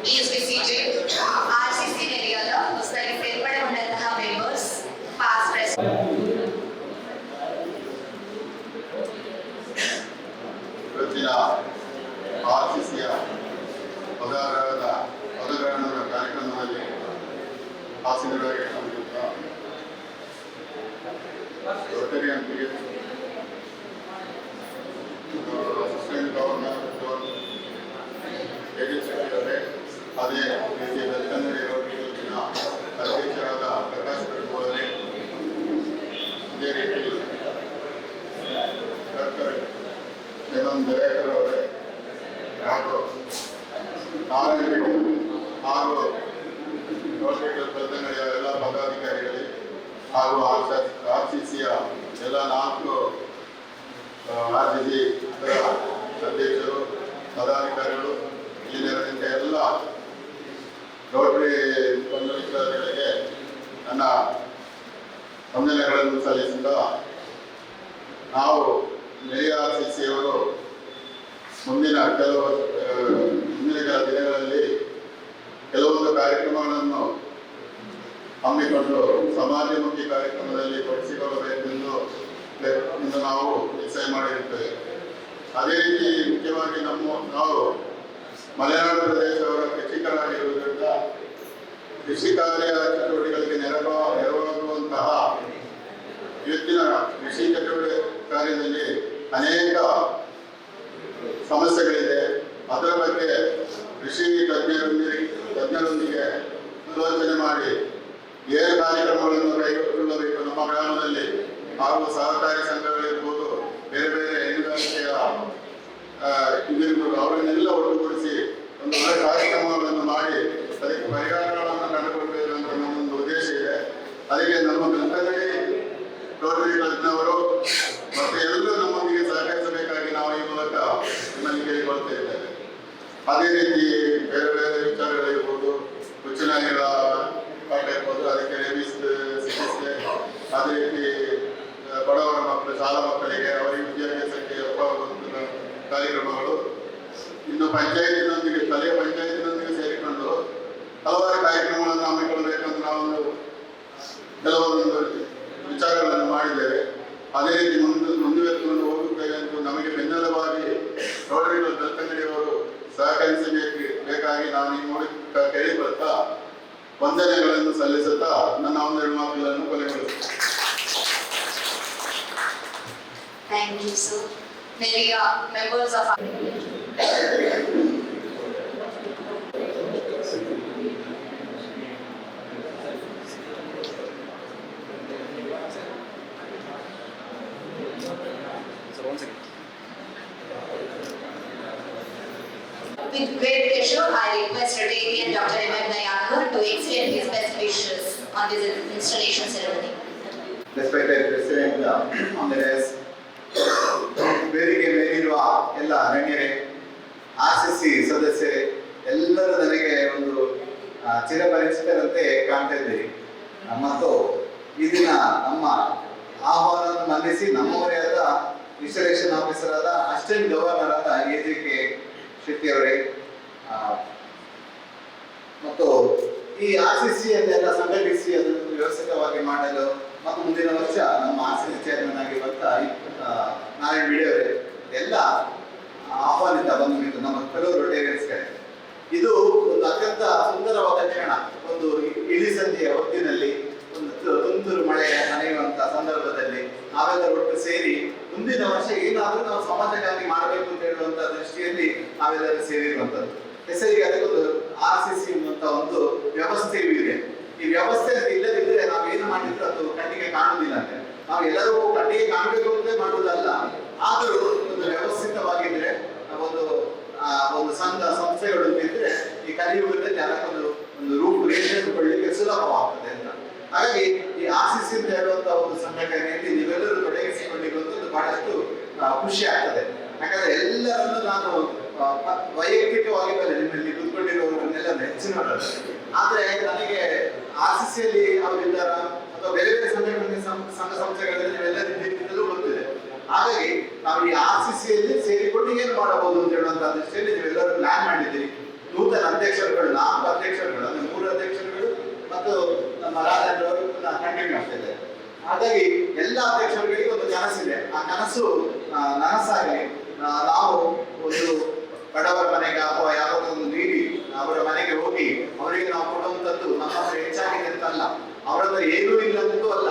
Please be seated. RCC area ಪುಸ್ತಕ ಸೇರ್ಪಡೆಗೊಂಡಂತಹ members past president. ಇವತ್ತಿನ RCCಯ ಪದಗ್ರಹಣದ ಕಾರ್ಯಕ್ರಮದಲ್ಲಿ ಹಾಸನರಾಗಿರ್ತಕ್ಕಂಥ Rotarian assistant governor A.J. Shetty ಅವರೇ, ಅದೇ ರೀತಿ Belthangady Rotary ಕ್ಲಬ್ಬಿನ ಅಧ್ಯಕ್ಷರಾದ ಪ್ರಕಾಶ್ ಪ್ರಭು ಅವರೇ, ಇದೇ ರೀತಿ ಡಾಕ್ಟರ್ M.M. ದಯಾಕರ್ ಅವರೇ ಹಾಗೂ ನಾರಾಯಣ ರೆಡ್ಡಿ ಹಾಗೂ ರೋಟರಿ ಕ್ಲಬ್ ಬೆಳ್ತಂಗಡಿಯ ಎಲ್ಲ ಪದಾಧಿಕಾರಿಗಳಿಗೆ ಹಾಗೂ RCCಯ ಎಲ್ಲ 4 RCC ಅಧ್ಯಕ್ಷರು, ಪದಾಧಿಕಾರಿಗಳು, ಇಂಜಿನಿಯರಿಂದ ಎಲ್ಲ ರೋಟರಿ ಬಂಧುಗಳಿಗೆ ನನ್ನ ವಂದನೆಗಳನ್ನು ಸಲ್ಲಿಸಿದ ನಾವು RCCಯವರು ಮುಂದಿನ ಕೆಲ ದಿನಗಳಲ್ಲಿ ಕೆಲವೊಂದು ಕಾರ್ಯಕ್ರಮಗಳನ್ನು ಹಮ್ಮಿಕೊಂಡು ಸಮಾಜಮುಖಿ ಕಾರ್ಯಕ್ರಮದಲ್ಲಿ ತೊಡಗಿಸಿಕೊಳ್ಳಬೇಕೆಂದು ಇಂದು ನಾವು ನಿಶ್ಚಯ ಮಾಡಿರುತ್ತೇವೆ. ಅದೇ ರೀತಿ ಮುಖ್ಯವಾಗಿ ನಾವು ಮಲೆನಾಡು ಪ್ರದೇಶದವರ ಕೃಷಿಕರಾಗಿರುವುದರಿಂದ ಕೃಷಿ ಕಾರ್ಯ ಚಟುವಟಿಕೆಗಳಿಗೆ ನೆರವಾಗುವಂತಹ ಇವತ್ತಿನ ಕೃಷಿ ಚಟುವಟಿಕೆ ಕಾರ್ಯದಲ್ಲಿ ಅನೇಕ ಸಮಸ್ಯೆಗಳಿದೆ. ಅದರ ಬಗ್ಗೆ ಕೃಷಿ ತಜ್ಞರೊಂದಿಗೆ ಆಲೋಚನೆ ಮಾಡಿ ಏನು ಕಾರ್ಯಕ್ರಮಗಳನ್ನು ಕೈಗೊಳ್ಳಬೇಕು ನಮ್ಮ ಗ್ರಾಮದಲ್ಲಿ ಹಾಗೂ ಸಹಕಾರಿ ಸಂಘಗಳಿರ್ಬೋದು, ಬೇರೆ ಬೇರೆ ಹೈನುಗಾರಿಕೆಯ ಇದಿರ್ಬೋದು, ಅವರನ್ನೆಲ್ಲ ಒಟ್ಟುಗೂಡಿಸಿ ಒಂದು ಒಳ್ಳೆ ಕಾರ್ಯಕ್ರಮಗಳನ್ನು ಮಾಡಿ ಅದಕ್ಕೆ ಪರಿಹಾರಗಳನ್ನು ಕಂಡುಕೊಳ್ಬೇಕು ಅಂತ ನಮ್ಮೊಂದು ಉದ್ದೇಶ ಇದೆ. ಅದಕ್ಕೆ ನಮ್ಮ ಬೆಳ್ತಂಗಡಿ ರೋಟರಿ ಕ್ಲಬ್ನವರು ಮತ್ತು ಎಲ್ಲರೂ ನಮ್ಮೊಂದಿಗೆ ಸಹಕರಿಸಬೇಕಾಗಿ ನಾವು ಈ ಮೂಲಕ ನಿಮ್ಮಲ್ಲಿ ಕೇಳಿಕೊಳ್ತಾ ಇದ್ದೇವೆ. ಅದೇ ರೀತಿ ಬೇರೆ ಬೇರೆ ವಿಚಾರಗಳಿರ್ಬೋದು, ಹುಚ್ಚುನಾಯಿಗಳ ಕಾಟ ಇರ್ಬೋದು, ಅದಕ್ಕೆ ರೇಬಿಸ್ ಅದೇ ರೀತಿ ಬಡವರ ಮಕ್ಕಳು, ಶಾಲಾ ಮಕ್ಕಳಿಗೆ ಅವರಿಗೆ ವಿದ್ಯಾಭ್ಯಾಸಕ್ಕೆ ಒಪ್ಪುವಂತಹ ಕಾರ್ಯಕ್ರಮಗಳು, ಇನ್ನು ಪಂಚಾಯತಿನೊಂದಿಗೆ ಸ್ಥಳೀಯ ಪಂಚಾಯತಿನೊಂದಿಗೆ ಸೇರಿಕೊಂಡು ಹಲವಾರು ಕಾರ್ಯಕ್ರಮಗಳನ್ನು ಹಮ್ಮಿಕೊಳ್ಳಬೇಕಂತ ನಾವು ಕೆಲವೊಂದು ವಿಚಾರಗಳನ್ನು ಮಾಡಿದ್ದೇವೆ. ಅದೇ ರೀತಿ ಮುಂದುವರಿಸಿಕೊಂಡು ಹೋಗುತ್ತೇವೆ ಅಂತ ನಮಗೆ ಬೆನ್ನೆಲುಬಾಗಿ ರೋಟರಿ ಕ್ಲಬ್ ಬೆಳ್ತಂಗಡಿಯವರು ಸಹಕರಿಸಬೇಕಾಗಿ ನಾನು ಈ ಮೂಲಕ ಕೇಳಿಕೊಳ್ತಾ ವಂದನೆಗಳನ್ನು ಸಲ್ಲಿಸುತ್ತಾ ನನ್ನ ಒಂದೆರಡು ಮಾತುಗಳನ್ನು ಕೊನೆಗೊಳಿಸುತ್ತೇನೆ. Thank you, sir. Maybe members of With great pleasure, I request Rotarian Dr. M.M. Dayakar to extend his best wishes on this installation ceremony. Respected President Andres, ವೇದಿಕೆ ಮೇಲಿರುವ ಎಲ್ಲ ಗಣ್ಯರೇ, RCC ಸದಸ್ಯರೇ, ಎಲ್ಲರೂ ನನಗೆ ಒಂದು ಚಿರಪರಿಚಿತರಂತೆ ಕಾಣ್ತಾ ಇದ್ದೀರಿ. ಮತ್ತು ಈ ದಿನ ನಮ್ಮ ಆಹ್ವಾನವನ್ನು ಮನ್ನಿಸಿ ನಮ್ಮವರೇ ಆದ ಇನ್ಸ್ಟಾಲೇಷನ್ ಆಫೀಸರ್ ಆದ ಅಸಿಸ್ಟೆಂಟ್ ಗವರ್ನರ್ ಆದ AJK ಶೆಟ್ಟಿ ಅವರೇ, ಮತ್ತು ಈ RCC ಅನ್ನೆಲ್ಲ ಸಂಘಟಿಸಿ ಅದನ್ನು ವ್ಯವಸ್ಥಿತವಾಗಿ ಮಾಡಲು ಮತ್ತು ಮುಂದಿನ ವರ್ಷ ನಮ್ಮ RCC ಚೇರ್ಮನ್ ಆಗಿ ನಾರಾಯಣ್ ಬಿಡಿ ಅವರೇ ಎಲ್ಲ ಆಹ್ವಾನಿತ ಬಂಧುಗಳು ನಮ್ಮ ಕೆಲವು ರೊಟೇರಿಯನ್ಸ್ಗಳೇ, ಇದು ಒಂದು ಅತ್ಯಂತ ಸುಂದರವಾದ ಕ್ಷಣ. ಒಂದು ಇಳಿ ಸಂಜೆಯ ಹೊತ್ತಿನಲ್ಲಿ ಒಂದು ತುಂತುರು ಮಳೆ ಹರಿಯುವಂತ ಸಂದರ್ಭದಲ್ಲಿ ನಾವೆಲ್ಲ ಒಟ್ಟು ಸೇರಿ ಮುಂದಿನ ವರ್ಷ ಏನಾದರೂ ನಾವು ಸಮಾಜಕ್ಕಾಗಿ ಮಾಡಬೇಕು ಅಂತ ಹೇಳುವಂತ ದೃಷ್ಟಿಯಲ್ಲಿ ನಾವೆಲ್ಲರೂ ಸೇರಿರುವಂತದ್ದು. ಹೆಸರಿಗೆ ಅದಕ್ಕೊಂದು RCC ಅಂತ ಒಂದು ವ್ಯವಸ್ಥೆಯೂ ಇದೆ. ಈ ವ್ಯವಸ್ಥೆ ಇಲ್ಲದಿದ್ರೆ ನಾವು ಏನು ಮಾಡಿದ್ರು ಅದು ಕಣ್ಣಿಗೆ ಕಾಣುವುದಿಲ್ಲ. ಅಂದ್ರೆ ನಾವು ಎಲ್ಲರೂ ಕಣ್ಣಿಗೆ ಕಾಣಬೇಕು ಅಂತ ಮಾಡುವುದಲ್ಲ, ಆದರೂ ಒಂದು ವ್ಯವಸ್ಥಿತವಾಗಿದ್ರೆ ಒಂದು ಸಂಘ ಸಂಸ್ಥೆಗಳು ಇದ್ರೆ ಈ ಕಲಿಯುಗದಲ್ಲಿ ಅದಕ್ಕೊಂದು ರೂಪುರೇಷೆ ಕೊಡ್ಲಿಕ್ಕೆ ಸುಲಭವಾಗ್ತದೆ ಅಂತ. ಹಾಗಾಗಿ ಈ RCC ಅಂತ ಹೇಳುವಂತಹ ಒಂದು ಸಂಘಟನೆಯಲ್ಲಿ ನೀವೆಲ್ಲರೂ ತೊಡಗಿಸಿಕೊಂಡಿರುವಂತದ್ದು ಬಹಳಷ್ಟು ಖುಷಿ ಆಗ್ತದೆ. ಯಾಕಂದ್ರೆ ಎಲ್ಲರನ್ನು ನಾನು ವೈಯಕ್ತಿಕವಾಗಿ ನಿಮ್ಮಲ್ಲಿ ಕೂತ್ಕೊಂಡಿರುವವರನ್ನೆಲ್ಲ ನೆಚ್ಚಿನವರಲ್ಲ, ಆದ್ರೆ ನನಗೆ RCCಯಲ್ಲಿ ಅವರಿದ್ದಾರ ಅಥವಾ ಬೇರೆ ಬೇರೆ ಸಂಘಟನೆ ಸಂಘ ಸಂಸ್ಥೆಗಳಲ್ಲಿ ನೀವೆಲ್ಲರೂ ಗೊತ್ತಿದೆ. ಹಾಗಾಗಿ ನಾವು ಈ RCCಯಲ್ಲಿ ಸೇರಿಕೊಂಡು ಏನು ಮಾಡಬಹುದು ಅಂತ ಹೇಳುವಂತಹ ದೃಷ್ಟಿಯಲ್ಲಿ ನೀವೆಲ್ಲರೂ ಪ್ಲಾನ್ ಮಾಡಿದ್ದೀರಿ. ನೂತನ ಅಧ್ಯಕ್ಷರುಗಳು 4 ಅಧ್ಯಕ್ಷರುಗಳು ಅಂದ್ರೆ 3 ಅಧ್ಯಕ್ಷರುಗಳು ಮತ್ತು ನಮ್ಮ ರಾಜೇಂದ್ರವರು ಕಂಟಿನ್ಯೂ ಆಗ್ತಿದೆ. ಹಾಗಾಗಿ ಎಲ್ಲ ಅಧ್ಯಕ್ಷರುಗಳಿಗೆ ಒಂದು ಕನಸಿದೆ. ಆ ಕನಸು ನನಸಾಗಿ ನಾವು ಒಂದು ಬಡವರ ಮನೆಗೆ ಅಥವಾ ಯಾವುದೋ ಒಂದು ನೀಡಿ ಅವರ ಮನೆಗೆ ಹೋಗಿ ಅವರಿಗೆ ನಾವು ಕೊಡುವಂಥದ್ದು ನಮ್ಮ ಹತ್ರ ಹೆಚ್ಚಾಗಿದೆ ಅಂತಲ್ಲ, ಅವರ ಹತ್ರ ಏನೂ ಇಲ್ಲ ಅಂತೂ ಅಲ್ಲ,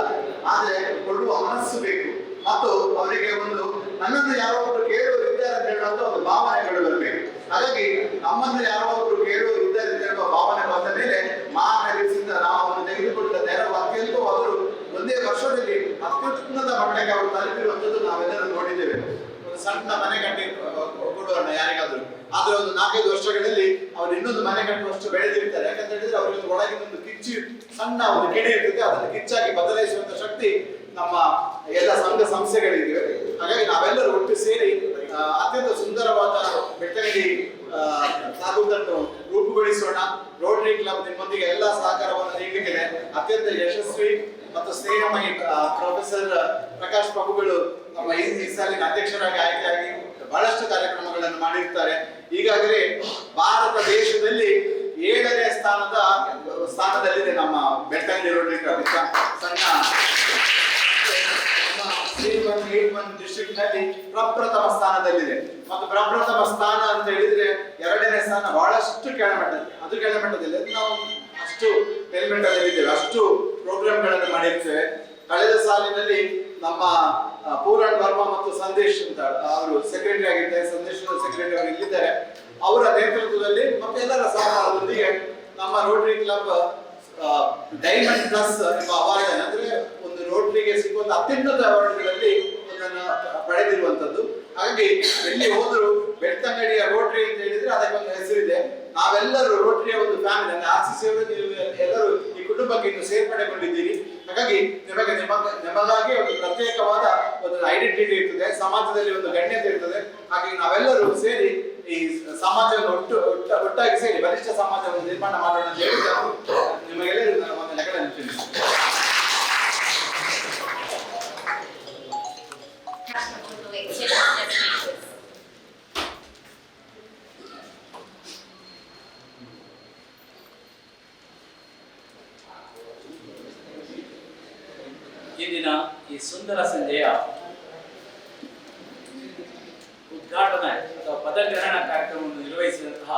ಆದ್ರೆ ಕೊಡುವ ಮನಸ್ಸು ಬೇಕು. ಮತ್ತು ಅವರಿಗೆ ಒಂದು ನನ್ನನ್ನು ಯಾರೋ ಒಬ್ರು ಕೇಳೋರು ಇದ್ದಾರೆ ಅಂತ ಹೇಳುವಂತ ಒಂದು ಭಾವನೆಗಳು ಬರಬೇಕು. ಹಾಗಾಗಿ ನಮ್ಮನ್ನು ಯಾರೋ ಒಬ್ರು ಕೇಳೋರು ಇದ್ದಾರೆ ಅಂತ ಹೇಳುವ ಭಾವನೆ ಬಂದ ಮೇಲೆ ಮಹಾನಗರದಿಂದ ನಾವು ಅವನು ತೆಗೆದುಕೊಂಡ ನೆರವು ಅತ್ಯಲ್ಪವಾದರೂ ಒಂದೇ ವರ್ಷದಲ್ಲಿ ಅತ್ಯುನ್ನತ ಮಟ್ಟಕ್ಕೆ ಅವರು ತಲುಪಿರುವಂಥದ್ದು ನಾವೆಲ್ಲರೂ ನೋಡಿದ್ದೇವೆ. ಒಂದು ಸಣ್ಣ ಮನೆ ಕಟ್ಟಿ ಕೊಡುವಣ್ಣ ಯಾರಿಗಾದ್ರು, ಆದ್ರೆ ಒಂದು 4-5 ವರ್ಷಗಳಲ್ಲಿ ಅವ್ರು ಇನ್ನೊಂದು ಮನೆ ಕಟ್ಟುವಷ್ಟು ಬೆಳೆದಿರ್ತಾರೆ. ಯಾಕಂತ ಹೇಳಿದ್ರೆ ಅವ್ರಿಗೆ ಒಳಗಿನ ಒಂದು ಕಿಚ್ಚು ಸಣ್ಣ ಒಂದು ಕಿಡಿ ಇರ್ತದೆ, ಅದನ್ನು ಕಿಚ್ಚಾಗಿ ಬದಲಾಯಿಸುವಂತ ಶಕ್ತಿ ನಮ್ಮ ಎಲ್ಲ ಸಂಘ ಸಂಸ್ಥೆಗಳಿವೆ. ಹಾಗಾಗಿ ನಾವೆಲ್ಲರೂ ಒಟ್ಟು ಸೇರಿ ಅತ್ಯಂತ ಸುಂದರವಾದ ಬೆಳ್ತಂಗಡಿ ತಾಲೂಕನ್ನು ರೂಪುಗೊಳಿಸೋಣ. ರೋಟರಿ ಕ್ಲಬ್ ನಿಮ್ಮೊಂದಿಗೆ ಎಲ್ಲ ಸಹಕಾರವನ್ನು ನೀಡಲಿಕ್ಕೆ ಅತ್ಯಂತ ಯಶಸ್ವಿ ಮತ್ತು ಸ್ನೇಹಮಯಿ ಪ್ರೊಫೆಸರ್ ಪ್ರಕಾಶ್ ಪ್ರಭುಗಳು ನಮ್ಮ ಈ ಸಾಲಿನ ಅಧ್ಯಕ್ಷರಾಗಿ ಆಯ್ಕೆಯಾಗಿ ಬಹಳಷ್ಟು ಕಾರ್ಯಕ್ರಮಗಳನ್ನು ಮಾಡಿರ್ತಾರೆ. ಈಗಾಗಲೇ ಭಾರತ ದೇಶದಲ್ಲಿ 7ನೇ ಸ್ಥಾನದಲ್ಲಿದೆ ನಮ್ಮ ಬೆಳ್ತಂಗಡಿ ರೋಟರಿ ಕ್ಲಬ್. ಸಣ್ಣ ಡಿಸ್ಟ್ರಿಕ್ಟ್ ನಲ್ಲಿ ಪ್ರಪ್ರಥಮ ಸ್ಥಾನದಲ್ಲಿದೆ. ಮತ್ತು ಪ್ರಪ್ರಥಮ ಸ್ಥಾನ ಅಂತ ಹೇಳಿದ್ರೆ 2ನೇ ಸ್ಥಾನ ಬಹಳಷ್ಟು ಕೆಳಮಟ್ಟದಲ್ಲಿ, ಅದು ಕೆಳಮಟ್ಟದಲ್ಲಿ ನಾವು ಅಷ್ಟು ಮೇಲ್ಮಟ್ಟದಲ್ಲಿದ್ದೇವೆ, ಅಷ್ಟು ಪ್ರೋಗ್ರಾಮ್ಗಳನ್ನು ಮಾಡಿರ್ತೇವೆ. ಕಳೆದ ಸಾಲಿನಲ್ಲಿ ನಮ್ಮ ಪೂರಣ್ ವರ್ಮಾ ಮತ್ತು ಸಂದೇಶ್ ಅಂತ ಅವರು ಸೆಕ್ರೆಟರಿ ಆಗಿದ್ದಾರೆ, ಸಂದೇಶ್ ಸೆಕ್ರೆಟರಿ ಅವರು ಇಲ್ಲಿದ್ದಾರೆ. ಅವರ ನೇತೃತ್ವದಲ್ಲಿ ಮತ್ತು ಎಲ್ಲರ ಸಹಕಾರದೊಂದಿಗೆ ನಮ್ಮ ರೋಟರಿ ಕ್ಲಬ್ ಡೈಮಂಡ್ ಪ್ಲಸ್ ಎಂಬ ಅವಾರ್ಡ್ ಅಂದ್ರೆ ಒಂದು ರೋಟರಿಗೆ ಸಿಗುವಂತ ಅತ್ಯುನ್ನತ ಅವಾರ್ಡ್ಗಳಲ್ಲಿ ಒಂದನ್ನು ಪಡೆದಿರುವಂತದ್ದು. ಹಾಗಾಗಿ ಎಲ್ಲಿ ಹೋದ್ರು ಬೆಳ್ತಂಗಡಿಯ ರೋಟರಿ ಅಂತ ಹೇಳಿದ್ರೆ ಅದಕ್ಕೊಂದು ಹೆಸರಿದೆ. ನಾವೆಲ್ಲರೂ ರೋಟರಿಯ ಒಂದು ಫ್ಯಾಮಿಲಿ ಅಂದ್ರೆ RCC ಅವರು ಎಲ್ಲರೂ ಈ ಕುಟುಂಬಕ್ಕೆ ಇನ್ನು ಸೇರ್ಪಡೆಗೊಂಡಿದ್ದೀರಿ. ಹಾಗಾಗಿ ನಿಮಗಾಗಿ ಒಂದು ಪ್ರತ್ಯೇಕವಾದ ಒಂದು ಐಡೆಂಟಿಟಿ ಇರ್ತದೆ, ಸಮಾಜದಲ್ಲಿ ಒಂದು ಗಣ್ಯತೆ ಇರ್ತದೆ. ಹಾಗಾಗಿ ನಾವೆಲ್ಲರೂ ಸೇರಿ ಈ ಸಮಾಜವನ್ನು ಒಟ್ಟಾಗಿ ಸೇರಿ ಬಲಿಷ್ಠ ಸಮಾಜವನ್ನು ನಿರ್ಮಾಣ ಮಾಡೋಣ ಅಂತ ಹೇಳಿ ನಿಮಗೆಲ್ಲರಿಗೂ ನಾನು ಒಂದು ಲೆಕ್ಕ ಇಂದಿನ ಈ ಸುಂದರ ಸಂಜೆಯ ಉದ್ಘಾಟನೆ ಅಥವಾ ಪದಗ್ರಹಣ ಕಾರ್ಯಕ್ರಮವನ್ನು ನಿರ್ವಹಿಸಿದಂತಹ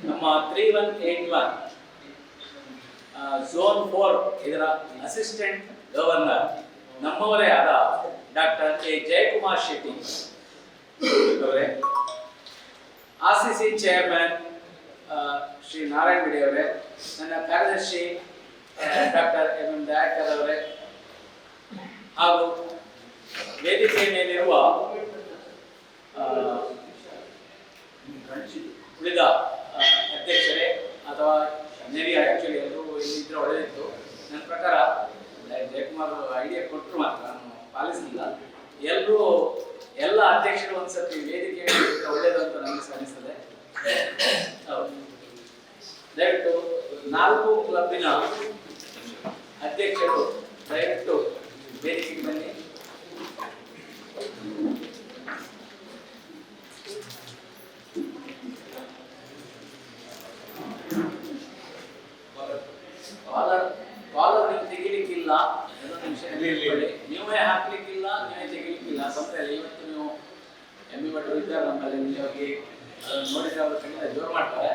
ನಮ್ಮ 3181 ಝೋನ್ 4 ಇದರ ಅಸಿಸ್ಟೆಂಟ್ ಗವರ್ನರ್ ನಮ್ಮವರೇ ಆದ ಡಾಕ್ಟರ್ ಎ ಜಯಕುಮಾರ್ ಶೆಟ್ಟಿ ಅವರೇ, RCC ಚೇರ್ಮನ್ ಶ್ರೀ ನಾರಾಯಣ ಬಿಡಿ ಅವರೇ, ನನ್ನ ಕಾರ್ಯದರ್ಶಿ ಡಾಕ್ಟರ್ MM ದಯಾಕರ್ ಅವರೇ, ಹಾಗೂ ವೇದಿಕೆ ಮೇಲಿರುವ ಉಳಿದ ಅಧ್ಯಕ್ಷರೇ ಅಥವಾ ನೆರಿಯ ಆಕ್ಚುಲಿ ಎಲ್ಲರೂ ಇಲ್ಲಿದ್ರೆ ಒಳ್ಳೆದಿತ್ತು. ನನ್ನ ಪ್ರಕಾರ ಜಯಕುಮಾರ್ ಐಡಿಯಾ ಕೊಟ್ಟರು ಮಾತ್ರ ನಾನು ಪಾಲಿಸಲಿಲ್ಲ. ಎಲ್ಲರೂ ಎಲ್ಲ ಅಧ್ಯಕ್ಷರು ಒಂದ್ಸತಿ ವೇದಿಕೆ ಒಳ್ಳೆಯದು ಅಂತ ನನಗೆ ಅನಿಸ್ತದೆ. ಹೌದು, ದಯವಿಟ್ಟು 4 ಕ್ಲಬ್ಬಿನ ಅಧ್ಯಕ್ಷರು ದಯವಿಟ್ಟು ವೇದಿಕೆಗೆ ಬನ್ನಿ. ಕಾಲರ್ ನೀವು ತೆಗಿಲಿಕ್ಕಿಲ್ಲ, ನೀವೇ ಹಾಕ್ಲಿಕ್ಕಿಲ್ಲ, ನೀವೇ ತೆಗಿಲಿಕ್ಕಿಲ್ಲ. ಸಂಸ್ಥೆಯಲ್ಲಿ ಇವತ್ತು ನೀವು MB ಭಟ್ರು ಇದ್ದಾರೆ ನಮ್ಮಲ್ಲಿ, ನಿಜವಾಗಿ ನೋಡಿದ್ರೆ ಅವರು ಖಂಡಿತ ಜೋರು ಮಾಡ್ತಾರೆ.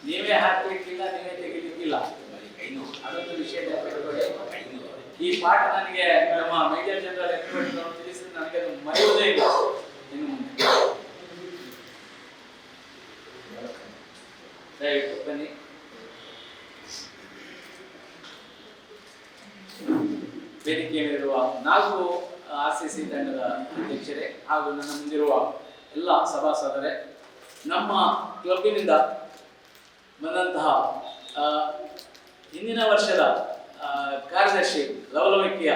ನೀವೇ ಹಾಕ್ಲಿಕ್ಕಿಲ್ಲ, ನೀವೇ ತೆಗಿಲಿಕ್ಕಿಲ್ಲ, ಅದೊಂದು ವಿಷಯ ನೆನಪಿಟ್ಕೊಳ್ಳಿ. ಈ ಪಾಠ ನನಗೆ ನಮ್ಮ ಮೇಜರ್ ಜನರಲ್ MB ಭಟ್ರು ತಿಳಿಸಿದ್ರೆ ನನಗೆ ಅದು ಮರೆಯುವುದೇ ಇಲ್ಲ ಇನ್ನು ಮುಂದೆ. ದಯವಿಟ್ಟು ಬನ್ನಿ. ವೇದಿಕೆಯಲ್ಲಿರುವ 4 RCC ತಂಡದ ಅಧ್ಯಕ್ಷರೇ ಹಾಗೂ ನನ್ನ ಮುಂದಿರುವ ಎಲ್ಲ ಸಭಾಸದರೇ, ನಮ್ಮ ಕ್ಲಬ್ಬಿನಿಂದ ಬಂದಂತಹ ಹಿಂದಿನ ವರ್ಷದ ಕಾರ್ಯದರ್ಶಿ ಲವಲವಿಕೆಯ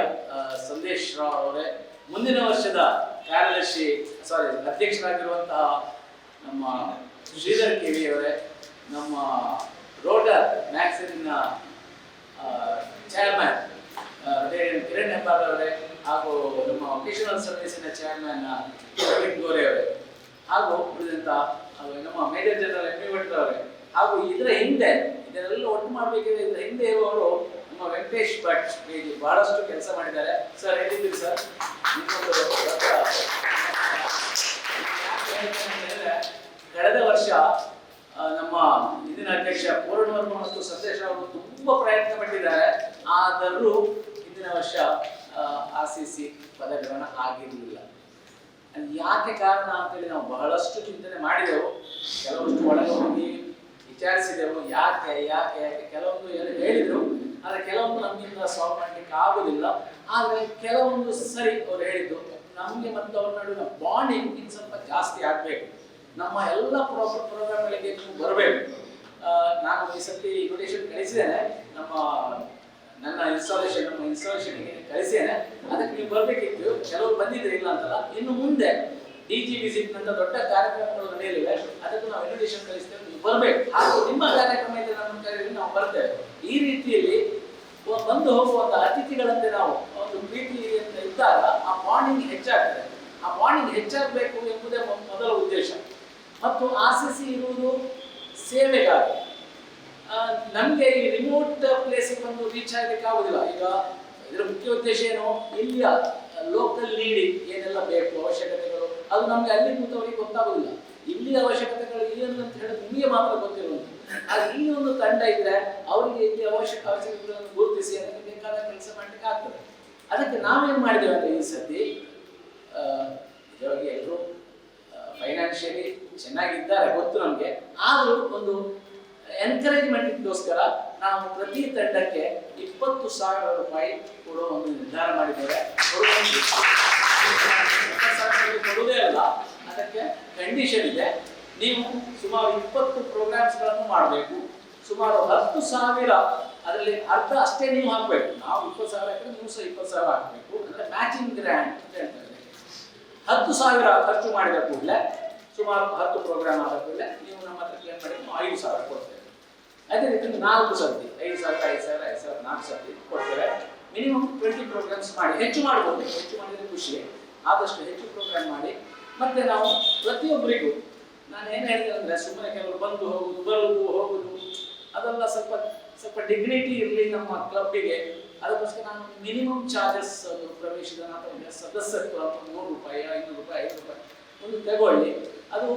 ಸಂದೇಶ್ ರಾವ್ ಅವರೇ, ಮುಂದಿನ ವರ್ಷದ ಅಧ್ಯಕ್ಷರಾಗಿರುವಂತಹ ನಮ್ಮ ಶ್ರೀಧರ್ ಕೆ ವಿ ಅವರೇ, ನಮ್ಮ ರೋಟರ್ ಮ್ಯಾಗ್ಝಿನ್ನ ಚೇರ್ಮನ್ ಕಿರಣ್ ಹೆಬ್ಬಾರ್ ಅವರೇ, ಹಾಗೂ ನಮ್ಮ ವೊಕೇಶನಲ್ ಸರ್ವಿಸಿನ ಚೇರ್ಮನ್ ಅರವಿಂದ್ ಗೋರೆ ಅವರೇ, ಹಾಗೂ ಉಳಿದಂತ ನಮ್ಮ ಮೇಜರ್ ಜನರಲ್ MB ಭಟ್ರು ಅವರೇ, ಹಾಗೂ ಇದರ ಹಿಂದೆ ಇದನ್ನೆಲ್ಲ ಒಟ್ಟು ಮಾಡಬೇಕಿದ್ರೆ ಇದರ ಹಿಂದೆ ಇರುವವರು ನಮ್ಮ ವೆಂಕಟೇಶ್ ಭಟ್ ಬಹಳಷ್ಟು ಕೆಲಸ ಮಾಡಿದ್ದಾರೆ. ಸರ್ ಹೇಳಿದ್ದೀರಿ ಸರ್, ಕಳೆದ ವರ್ಷ ನಮ್ಮ ಹಿಂದಿನ ಅಧ್ಯಕ್ಷ ಪೂರ್ಣವರ್ಮ ಮತ್ತು ಸಂದೇಶ ಅವರು ತುಂಬಾ ಪ್ರಯತ್ನ ಪಟ್ಟಿದ್ದಾರೆ. ಆದರೂ ಹಿಂದಿನ ವರ್ಷ RCC ಪದಗ್ರಹಣ ಆಗಿರಲಿಲ್ಲ. ಅದು ಯಾಕೆ ಕಾರಣ ಅಂತೇಳಿ ನಾವು ಬಹಳಷ್ಟು ಚಿಂತನೆ ಮಾಡಿದೆವು, ಕೆಲವಷ್ಟು ಒಳಗೆ ಹೋಗಿ ವಿಚಾರಿಸಿದೆವು. ಯಾಕೆ ಯಾಕೆ ಯಾಕೆ ಕೆಲವೊಂದು ಹೇಳಿದ್ರು, ಆದರೆ ಕೆಲವೊಂದು ನಮ್ಮಿಂದ ಸಾಲ್ವ್ ಮಾಡಲಿಕ್ಕೆ ಆಗುದಿಲ್ಲ. ಆದರೆ ಕೆಲವೊಂದು ಸರಿ ಅವ್ರು ಹೇಳಿದ್ದು, ನಮಗೆ ಮತ್ತು ಅವ್ರ ನಡುವಿನ ಬಾಂಡಿಂಗ್ ಇನ್ನು ಸ್ವಲ್ಪ ಜಾಸ್ತಿ ಆಗಬೇಕು, ನಮ್ಮ ಎಲ್ಲ ಪ್ರೋಗ್ರಾಮ್ಗಳಿಗೆ ನೀವು ಬರಬೇಕು. ನಾನು ಈ ಸತಿ ಇನ್ವಿಟೇಷನ್ ಕಳಿಸಿದ್ದೇನೆ, ನನ್ನ ಇನ್ಸ್ಟಾಲೇಷನ್ಗೆ ಕಳಿಸಿದ್ದೇನೆ, ಅದಕ್ಕೆ ನೀವು ಬರಬೇಕಿತ್ತು. ಕೆಲವರು ಬಂದಿದ್ರೆ ಇಲ್ಲ ಅಂತಲ್ಲ. ಇನ್ನು ಮುಂದೆ DG ವಿಸಿಟ್ ನಂತ ದೊಡ್ಡ ಕಾರ್ಯಕ್ರಮಗಳು ನಡೆಯಲಿವೆ, ಅದಕ್ಕೆ ನಾವು ಇನ್ವಿಟೇಷನ್ ಕಳಿಸ್ತೇವೆ, ನೀವು ಬರಬೇಕು. ಹಾಗೂ ನಿಮ್ಮ ಕಾರ್ಯಕ್ರಮ ಇದ್ರೆ ನಮ್ಮ ಕರೆಯಲ್ಲಿ ನಾವು ಬರ್ತೇವೆ. ಈ ರೀತಿಯಲ್ಲಿ ಬಂದು ಹೋಗುವಂತ ಅತಿಥಿಗಳಂತೆ ನಾವು ಒಂದು ಪ್ರೀತಿ ಅಂತ ಇದ್ದಾಗ ಆ ಬಾಂಡಿಂಗ್ ಹೆಚ್ಚಾಗ್ತದೆ. ಆ ಬಾಂಡಿಂಗ್ ಹೆಚ್ಚಾಗಬೇಕು ಎಂಬುದೇ ಮೊದಲ ಉದ್ದೇಶ. ಮತ್ತು RCC ಇರುವುದು ಸೇವೆಗಾಗಿ. ನಮಗೆ ಈ ರಿಮೋಟ್ ಪ್ಲೇಸಿಗೆ ಬಂದು ರೀಚ್ ಆಗಲಿಕ್ಕೆ ಆಗುದಿಲ್ಲ. ಈಗ ಇದರ ಮುಖ್ಯ ಉದ್ದೇಶ ಏನು, ಇಲ್ಲಿಯ ಲೋಕಲ್ ನೀಡಿಂಗ್ ಏನೆಲ್ಲ ಬೇಕು, ಅವಶ್ಯಕತೆಗಳು, ಅದು ನಮ್ಗೆ ಅಲ್ಲಿ ಕೂತವರಿಗೆ ಗೊತ್ತಾಗುದಿಲ್ಲ. ಇಲ್ಲಿಯ ಅವಶ್ಯಕತೆಗಳು ಏನು ಅಂತ ಹೇಳೋದು ನಿಮಗೆ ಮಾತ್ರ ಗೊತ್ತಿರುವಂಥದ್ದು. ಆದ್ರೆ ಈ ಒಂದು ತಂಡ ಇದ್ರೆ ಅವರಿಗೆ ಇಲ್ಲಿ ಅವಶ್ಯಕತೆಗಳನ್ನು ಗುರುತಿಸಿ ಅದಕ್ಕೆ ಬೇಕಾದ ಕೆಲಸ ಮಾಡ್ಲಿಕ್ಕೆ ಆಗ್ತದೆ. ಅದಕ್ಕೆ ನಾವೇನ್ ಮಾಡಿದ್ದೇವೆ ಅಂದ್ರೆ, ಈ ಸತಿ ನಿಜವಾಗಿ ಎಲ್ಲರೂ ಫೈನಾನ್ಷಿಯಲಿ ಚೆನ್ನಾಗಿದ್ದಾರೆ ಗೊತ್ತು ನಮಗೆ, ಆದರೂ ಒಂದು ಎನ್ಕರೇಜ್ಮೆಂಟ್ಗೋಸ್ಕರ ನಾವು ಪ್ರತಿ ತಂಡಕ್ಕೆ 20,000 ರೂಪಾಯಿ ಕೊಡುವ ಒಂದು ನಿರ್ಧಾರ ಮಾಡಿದ್ದೇವೆ. ಕೊಡುವುದೇ ಅಲ್ಲ, ಅದಕ್ಕೆ ಕಂಡೀಷನ್ ಇದೆ. ನೀವು ಸುಮಾರು 20 ಪ್ರೋಗ್ರಾಮ್ಸ್ಗಳನ್ನು ಮಾಡಬೇಕು. ಸುಮಾರು 10,000, ಅದರಲ್ಲಿ ಅರ್ಧ ಅಷ್ಟೇ ನೀವು ಹಾಕಬೇಕು. ನಾವು 20,000 ಹಾಕಿದ್ರೆ ನೀವು ಸಹ 20,000 ಹಾಕಬೇಕು. ಅಂದರೆ ಮ್ಯಾಚಿಂಗ್ ಗ್ರ್ಯಾಂಟ್ ಅಂತ ಹೇಳ್ತಾರೆ. 10,000 ಖರ್ಚು ಮಾಡಿದ ಕೂಡಲೇ, ಸುಮಾರು 10 ಪ್ರೋಗ್ರಾಮ್ ಆದ ಕೂಡಲೇ ನೀವು ನಮ್ಮ ಹತ್ರ ಕ್ಲೇಮ್ ಮಾಡಿ 5,000 ಕೊಡ್ತೇವೆ. ಅದೇ ರೀತಿ 4 ಸರ್ತಿ 5,000, 5,000, 5,000, 4 ಸರ್ತಿ ಕೊಡ್ತೇವೆ. ಮಿನಿಮಮ್ 20 ಪ್ರೋಗ್ರಾಮ್ಸ್ ಮಾಡಿ. ಹೆಚ್ಚು ಮಾಡ್ಬೋದು, ಹೆಚ್ಚು ಮಾಡಿದ್ರೆ ಖುಷಿ. ಆದಷ್ಟು ಹೆಚ್ಚು ಪ್ರೋಗ್ರಾಮ್ ಮಾಡಿ. ಮತ್ತೆ ನಾವು ಪ್ರತಿಯೊಬ್ಬರಿಗೂ ನಾನು ಏನು ಹೇಳಿದೆ ಅಂದರೆ, ಸುಮ್ಮನೆ ಕೆಲವರು ಬಂದು ಹೋಗುದು, ಬರುವುದು, ಹೋಗುದು, ಅದೆಲ್ಲ ಸ್ವಲ್ಪ ಸ್ವಲ್ಪ ಡಿಗ್ನಿಟಿ ಇರಲಿ ನಮ್ಮ ಕ್ಲಬ್ಬಿಗೆ, ಅದಕ್ಕೋಸ್ಕರ ನಾನು ಮಿನಿಮಮ್ ಚಾರ್ಜಸ್ ಪ್ರವೇಶದ ಅಥವಾ ಸದಸ್ಯತ್ವ ಅಥವಾ 100 ರೂಪಾಯಿ 500 ರೂಪಾಯಿ 5 ರೂಪಾಯಿ ಒಂದು ತಗೊಳ್ಳಿ. ಅದು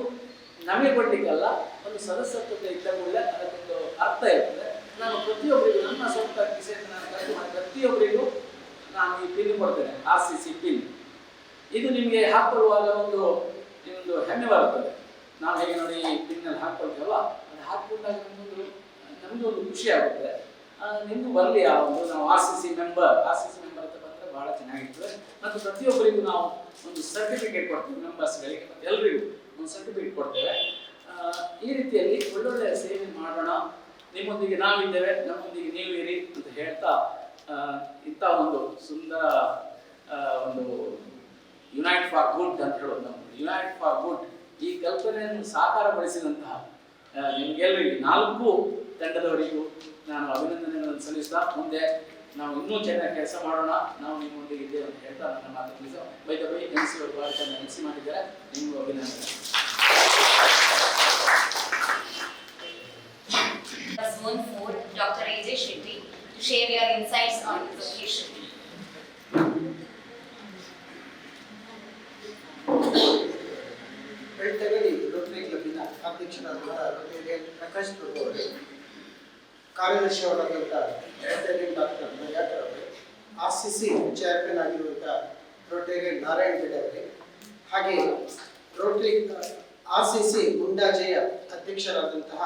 ನಮಗೆ ಕೊಡ್ಲಿಕ್ಕಲ್ಲ, ಒಂದು ಸದಸ್ಯತ್ವತೆ ಇದ್ದಕೊಳ್ಳೆ ಅದಕ್ಕೊಂದು ಅರ್ಥ ಇರ್ತದೆ. ನಾನು ಪ್ರತಿಯೊಬ್ಬರಿಗೂ ನನ್ನ ಸ್ವಂತ ಕಿಸೆಯಿಂದ ನಾನು ಖರ್ಚು ಮಾಡಿ ಪ್ರತಿಯೊಬ್ಬರಿಗೂ ನಾನು ಈ ಪಿನ್ ಕೊಡ್ತೇನೆ, RCC ಪಿನ್. ಇದು ನಿಮಗೆ ಹಾಕೊಳ್ಳುವಾಗ ಒಂದು ಹೆಮ್ಮೆ ಬರುತ್ತದೆ. ನಾವು ಹೇಗೆ ನೋಡಿ ಈ ಪಿನ್ನಲ್ಲಿ ಹಾಕ್ಕೊಳ್ತೇವಲ್ಲ, ಅದು ಹಾಕ್ಕೊಂಡಾಗ ನಮಗೂ ಒಂದು ಖುಷಿ ಆಗುತ್ತೆ. ನಿಮಗೂ ಬರಲಿ ಆ ಒಂದು ನಾವು RCC ಮೆಂಬರ್ ಅಂತ ಬಂದರೆ ಭಾಳ ಚೆನ್ನಾಗಿರ್ತದೆ. ಮತ್ತು ಪ್ರತಿಯೊಬ್ಬರಿಗೂ ನಾವು ಒಂದು ಸರ್ಟಿಫಿಕೇಟ್ ಕೊಡ್ತೀವಿ, ಮೆಂಬರ್ಸ್ಗಳಿಗೆ ಮತ್ತು ಎಲ್ಲರಿಗೂ ಒಂದು ಸರ್ಟಿಫಿಕೇಟ್ ಕೊಡ್ತೇವೆ. ಈ ರೀತಿಯಲ್ಲಿ ಒಳ್ಳೊಳ್ಳೆಯ ಸೇವೆ ಮಾಡೋಣ. ನಿಮ್ಮೊಂದಿಗೆ ನಾವಿದ್ದೇವೆ, ನಮ್ಮೊಂದಿಗೆ ನೀವು ಇರಿ ಅಂತ ಹೇಳ್ತಾ ಇಂಥ ಒಂದು ಸುಂದರ ಒಂದು ಯುನೈಟ್ ಫಾರ್ ಗುಡ್ ಅಂತ ಹೇಳೋದು, ನಮ್ಮ ಯುನೈಟ್ ಫಾರ್ ಗುಡ್ ಈ ಕಲ್ಪನೆಯನ್ನು ಸಾಕಾರಗೊಳಿಸಿದಂತಹ ನಿಮಗೆಲ್ಲರಿಗೂ 4 ತಂಡದವರಿಗೂ ನಾನು ಅಭಿನಂದನೆಗಳನ್ನು ಸಲ್ಲಿಸ್ತಾ, ಮುಂದೆ ನಾವು ಇನ್ನೂ ಚೆನ್ನಾಗಿ ಕೆಲಸ ಮಾಡೋಣ, ನಾವು ನಿಮ್ಮೊಂದಿಗೆ ಇದ್ದೇವೆ ಅಂತ ಹೇಳ್ತಾ ನನ್ನ ಮಾತು ತಿಳಿಸ ಬೈ MC ಅವರು ಭಾಳ ಚೆನ್ನಾಗಿ MC ಮಾಡಿದ್ದಾರೆ. ನಿಮಗೂ ಅಭಿನಂದನೆ. Zone 4, Dr. AJ Shetty, to share your insights on this occasion. Belthangady Rotary ಕ್ಲಬ್ಬಿನ ಅಧ್ಯಕ್ಷರಾದಂಥ ರೋಟರಿಯನ್ ಪ್ರಕಾಶ್ ಪ್ರಭು ಅವರು, ಕಾರ್ಯದರ್ಶಿಯವರಾದಂಥ ರೋಟರಿಯನ್ ಡಾಕ್ಟರ್ ನಗಾಟರ್ ಅವರು, RCC ಚೇರ್ಮನ್ ಆಗಿರುವಂಥ ರೋಟರಿಯನ್ ನಾರಾಯಣ ರೆಡ್ಡಿ ಅವರೇ, ಹಾಗೆ ರೋಟರಿ RCC ಮುಂಡಾಜೆಯ ಅಧ್ಯಕ್ಷರಾದಂತಹ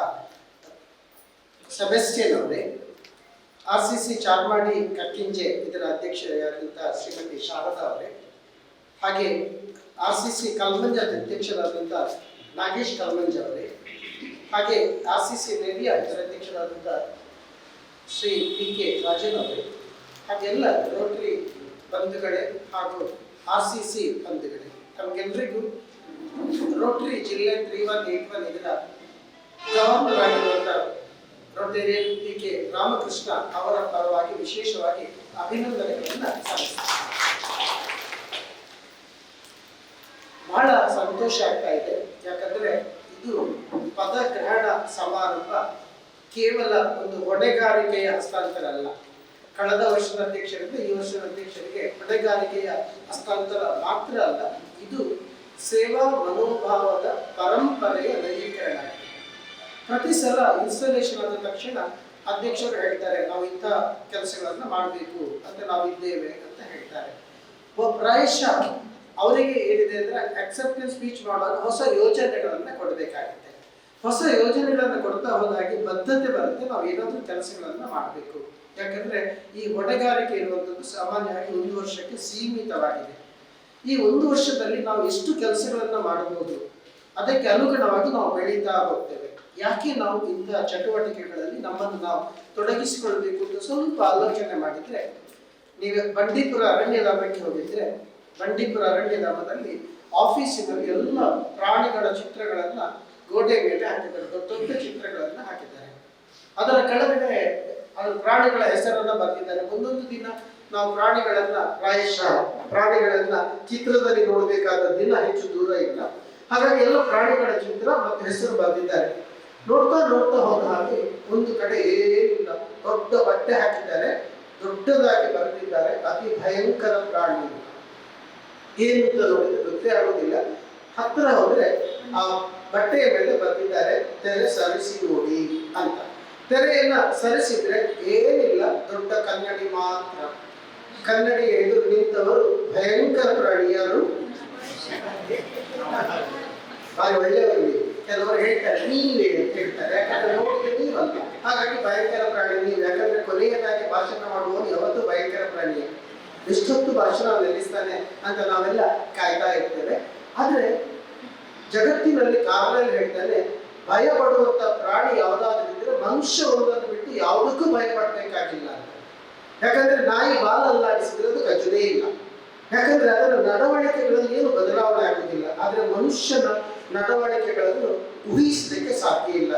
ಸೆಬೆಸ್ಟಿಯನ್ ಅವರೇ, RCC ಚಾರ್ಮಾಡಿ ಕಕ್ಕಿಂಜೆ ಇದರ ಅಧ್ಯಕ್ಷರಾದಂತಹ ಶ್ರೀಮತಿ ಶಾರದಾ ಅವರೇ, ಹಾಗೆ RCC ಕಲ್ಮಂಜ ಅಧ್ಯಕ್ಷರಾದಂಥ ನಾಗೇಶ್ ಕಲ್ಮಂಜ ಅವರೇ, ಹಾಗೆ RCC ನೇವಿಯ ಇದರ ಅಧ್ಯಕ್ಷರಾದಂಥ ಶ್ರೀ PK ರಾಜನ್ ಅವರೇ, ಹಾಗೆಲ್ಲ ರೋಟರಿ ಬಂಧುಗಳೇ ಹಾಗೂ RCC ಬಂಧುಗಳೇ, ತಮಗೆಲ್ಲರಿಗೂ ರೋಟರಿ ಜಿಲ್ಲೆ 3181 ಇದರ ಗವರ್ನರ್ ಆಗಿರುವಂಥ ರೋಟರಿಯನ್ PK ರಾಮಕೃಷ್ಣ ಅವರ ಪರವಾಗಿ ವಿಶೇಷವಾಗಿ ಅಭಿನಂದನೆಗಳನ್ನು ಸಲ್ಲಿಸ್ತಾರೆ. ಬಹಳ ಸಂತೋಷ ಆಗ್ತಾ ಇದೆ, ಯಾಕಂದ್ರೆ ಇದು ಪದಗ್ರಹಣ ಸಮಾರಂಭ ಕೇವಲ ಒಂದು ಹೊಣೆಗಾರಿಕೆಯ ಹಸ್ತಾಂತರ ಅಲ್ಲ. ಕಳೆದ ವರ್ಷದ ಅಧ್ಯಕ್ಷರಿಂದ ಈ ವರ್ಷದ ಅಧ್ಯಕ್ಷರಿಗೆ ಹೊಣೆಗಾರಿಕೆಯ ಹಸ್ತಾಂತರ ಮಾತ್ರ ಅಲ್ಲ, ಇದು ಸೇವಾ ಮನೋಭಾವದ ಪರಂಪರೆಯ ನವೀಕರಣ. ಪ್ರತಿ ಸಲ ಇನ್ಸ್ಟಾಲೇಷನ್ ಆದ ತಕ್ಷಣ ಅಧ್ಯಕ್ಷರು ಹೇಳ್ತಾರೆ, ನಾವು ಇಂಥ ಕೆಲಸಗಳನ್ನ ಮಾಡಬೇಕು ಅಂತ ನಾವಿದ್ದೇವೆ ಅಂತ ಹೇಳ್ತಾರೆ. ಪ್ರಾಯಶಃ ಅವರಿಗೆ ಏನಿದೆ ಅಂದ್ರೆ ಅಕ್ಸೆಪ್ಟೆನ್ಸ್ ಸ್ಪೀಚ್ ಮಾಡುವಾಗ ಹೊಸ ಯೋಜನೆಗಳನ್ನ ಕೊಡಬೇಕಾಗುತ್ತೆ. ಹೊಸ ಯೋಜನೆಗಳನ್ನ ಕೊಡ್ತಾ ಹೋದಾಗಿ ಬದ್ಧತೆ ಬರುತ್ತೆ, ನಾವು ಏನಾದ್ರೂ ಕೆಲಸಗಳನ್ನ ಮಾಡಬೇಕು. ಯಾಕಂದ್ರೆ ಈ ಹೊಣೆಗಾರಿಕೆ ಇರುವಂಥದ್ದು ಸಾಮಾನ್ಯವಾಗಿ 1 ವರ್ಷಕ್ಕೆ ಸೀಮಿತವಾಗಿದೆ. ಈ 1 ವರ್ಷದಲ್ಲಿ ನಾವು ಎಷ್ಟು ಕೆಲಸಗಳನ್ನ ಮಾಡಬಹುದು, ಅದಕ್ಕೆ ಅನುಗುಣವಾಗಿ ನಾವು ಬೆಳೀತಾ ಹೋಗ್ತೇವೆ. ಯಾಕೆ ನಾವು ಇಂಥ ಚಟುವಟಿಕೆಗಳಲ್ಲಿ ನಮ್ಮನ್ನು ನಾವು ತೊಡಗಿಸಿಕೊಳ್ಬೇಕು ಅಂತ ಸ್ವಲ್ಪ ಆಲೋಚನೆ ಮಾಡಿದ್ರೆ, ನೀವು ಬಂಡೀಪುರ ಅರಣ್ಯಧಾಮಕ್ಕೆ ಹೋಗಿದ್ರೆ, ಬಂಡೀಪುರ ಅರಣ್ಯಧಾಮದಲ್ಲಿ ಆಫೀಸಿನಲ್ಲಿ ಎಲ್ಲ ಪ್ರಾಣಿಗಳ ಚಿತ್ರಗಳನ್ನ ಗೋಡೆ ಮೇಲೆ ಹಾಕಿದ್ದಾರೆ, ದೊಡ್ಡ ದೊಡ್ಡ ಚಿತ್ರಗಳನ್ನ ಹಾಕಿದ್ದಾರೆ. ಅದರ ಕೆಳಗಡೆ ಪ್ರಾಣಿಗಳ ಹೆಸರನ್ನ ಬರೆದಿದ್ದಾರೆ. ಒಂದೊಂದು ದಿನ ನಾವು ಪ್ರಾಣಿಗಳನ್ನ ಪ್ರಾಣಿಗಳನ್ನ ಚಿತ್ರದಲ್ಲಿ ನೋಡಬೇಕಾದ ದಿನ ಹೆಚ್ಚು ದೂರ ಇಲ್ಲ. ಹಾಗಾಗಿ ಎಲ್ಲ ಪ್ರಾಣಿಗಳ ಚಿತ್ರ ಮತ್ತು ಹೆಸರು ಬರೆದಿದ್ದಾರೆ. ನೋಡ್ತಾ ನೋಡ್ತಾ ಹೋದ ಹಾಗೆ ಒಂದು ಕಡೆ ಏನಿಲ್ಲ, ದೊಡ್ಡ ಬಟ್ಟೆ ಹಾಕಿದ್ದಾರೆ, ದೊಡ್ಡದಾಗಿ ಬರೆದಿದ್ದಾರೆ, ಅತಿ ಭಯಂಕರ ಪ್ರಾಣಿ. ಏನು ಅಂತ ನೋಡಿದ್ರೆ ಗೊತ್ತೇ ಆಗೋದಿಲ್ಲ. ಹತ್ತಿರ ಹೋದ್ರೆ ಆ ಬಟ್ಟೆಯ ಮೇಲೆ ಬರೆದಿದ್ದಾರೆ, ತೆರೆ ಸರಿಸಿ ನೋಡಿ ಅಂತ. ತೆರೆಯನ್ನ ಸರಿಸಿದ್ರೆ ಏನಿಲ್ಲ, ದೊಡ್ಡ ಕನ್ನಡಿ ಮಾತ್ರ. ಕನ್ನಡಿ ಎದುರು ನಿಂತವರು ಭಯಂಕರ ಪ್ರಾಣಿ. ಯಾರು? ಬಾರಿ ಒಳ್ಳೆಯವರಿಗೆ ಕೆಲವರು ಹೇಳ್ತಾರೆ ನೀವೇ ಅಂತ ಹೇಳ್ತಾರೆ, ಯಾಕಂದ್ರೆ ನೋಡಿದ್ರೆ ನೀವಲ್ಲ. ಹಾಗಾಗಿ ಭಯಂಕರ ಪ್ರಾಣಿ ನೀವು. ಯಾಕಂದ್ರೆ ಕೊನೆಯದಾಗಿ ಭಾಷಣ ಮಾಡುವವನು ಯಾವತ್ತೂ ಭಯಂಕರ ಪ್ರಾಣಿಯೇ. ಎಷ್ಟೊತ್ತು ಭಾಷಣ ನಿಲ್ಲಿಸ್ತಾನೆ ಅಂತ ನಾವೆಲ್ಲ ಕಾಯ್ತಾ ಇರ್ತೇವೆ. ಆದ್ರೆ ಜಗತ್ತಿನಲ್ಲಿ ಕಾರಲ್ಲಿ ಹೇಳ್ತಾನೆ, ಭಯ ಪಡುವಂತ ಪ್ರಾಣಿ ಯಾವ್ದಾದ್ರು ಇದ್ರೆ ಮನುಷ್ಯ ಒಂದನ್ನು ಬಿಟ್ಟು ಯಾವುದಕ್ಕೂ ಭಯ ಪಡ್ಬೇಕಾಗಿಲ್ಲ ಅಂತ. ಯಾಕಂದ್ರೆ ನಾಯಿ ಬಾಲಲ್ಲಾಡಿಸಿದ್ರೆ ಅದು ಕಚ್ಚುದೇ ಇಲ್ಲ. ಯಾಕಂದ್ರೆ ಅದರ ನಡವಳಿಕೆಗಳಲ್ಲಿ ಏನು ಬದಲಾವಣೆ ಆಗುದಿಲ್ಲ. ಆದ್ರೆ ಮನುಷ್ಯನ ನಡವಳಿಕೆಗಳನ್ನು ಊಹಿಸಲಿಕ್ಕೆ ಸಾಧ್ಯ ಇಲ್ಲ.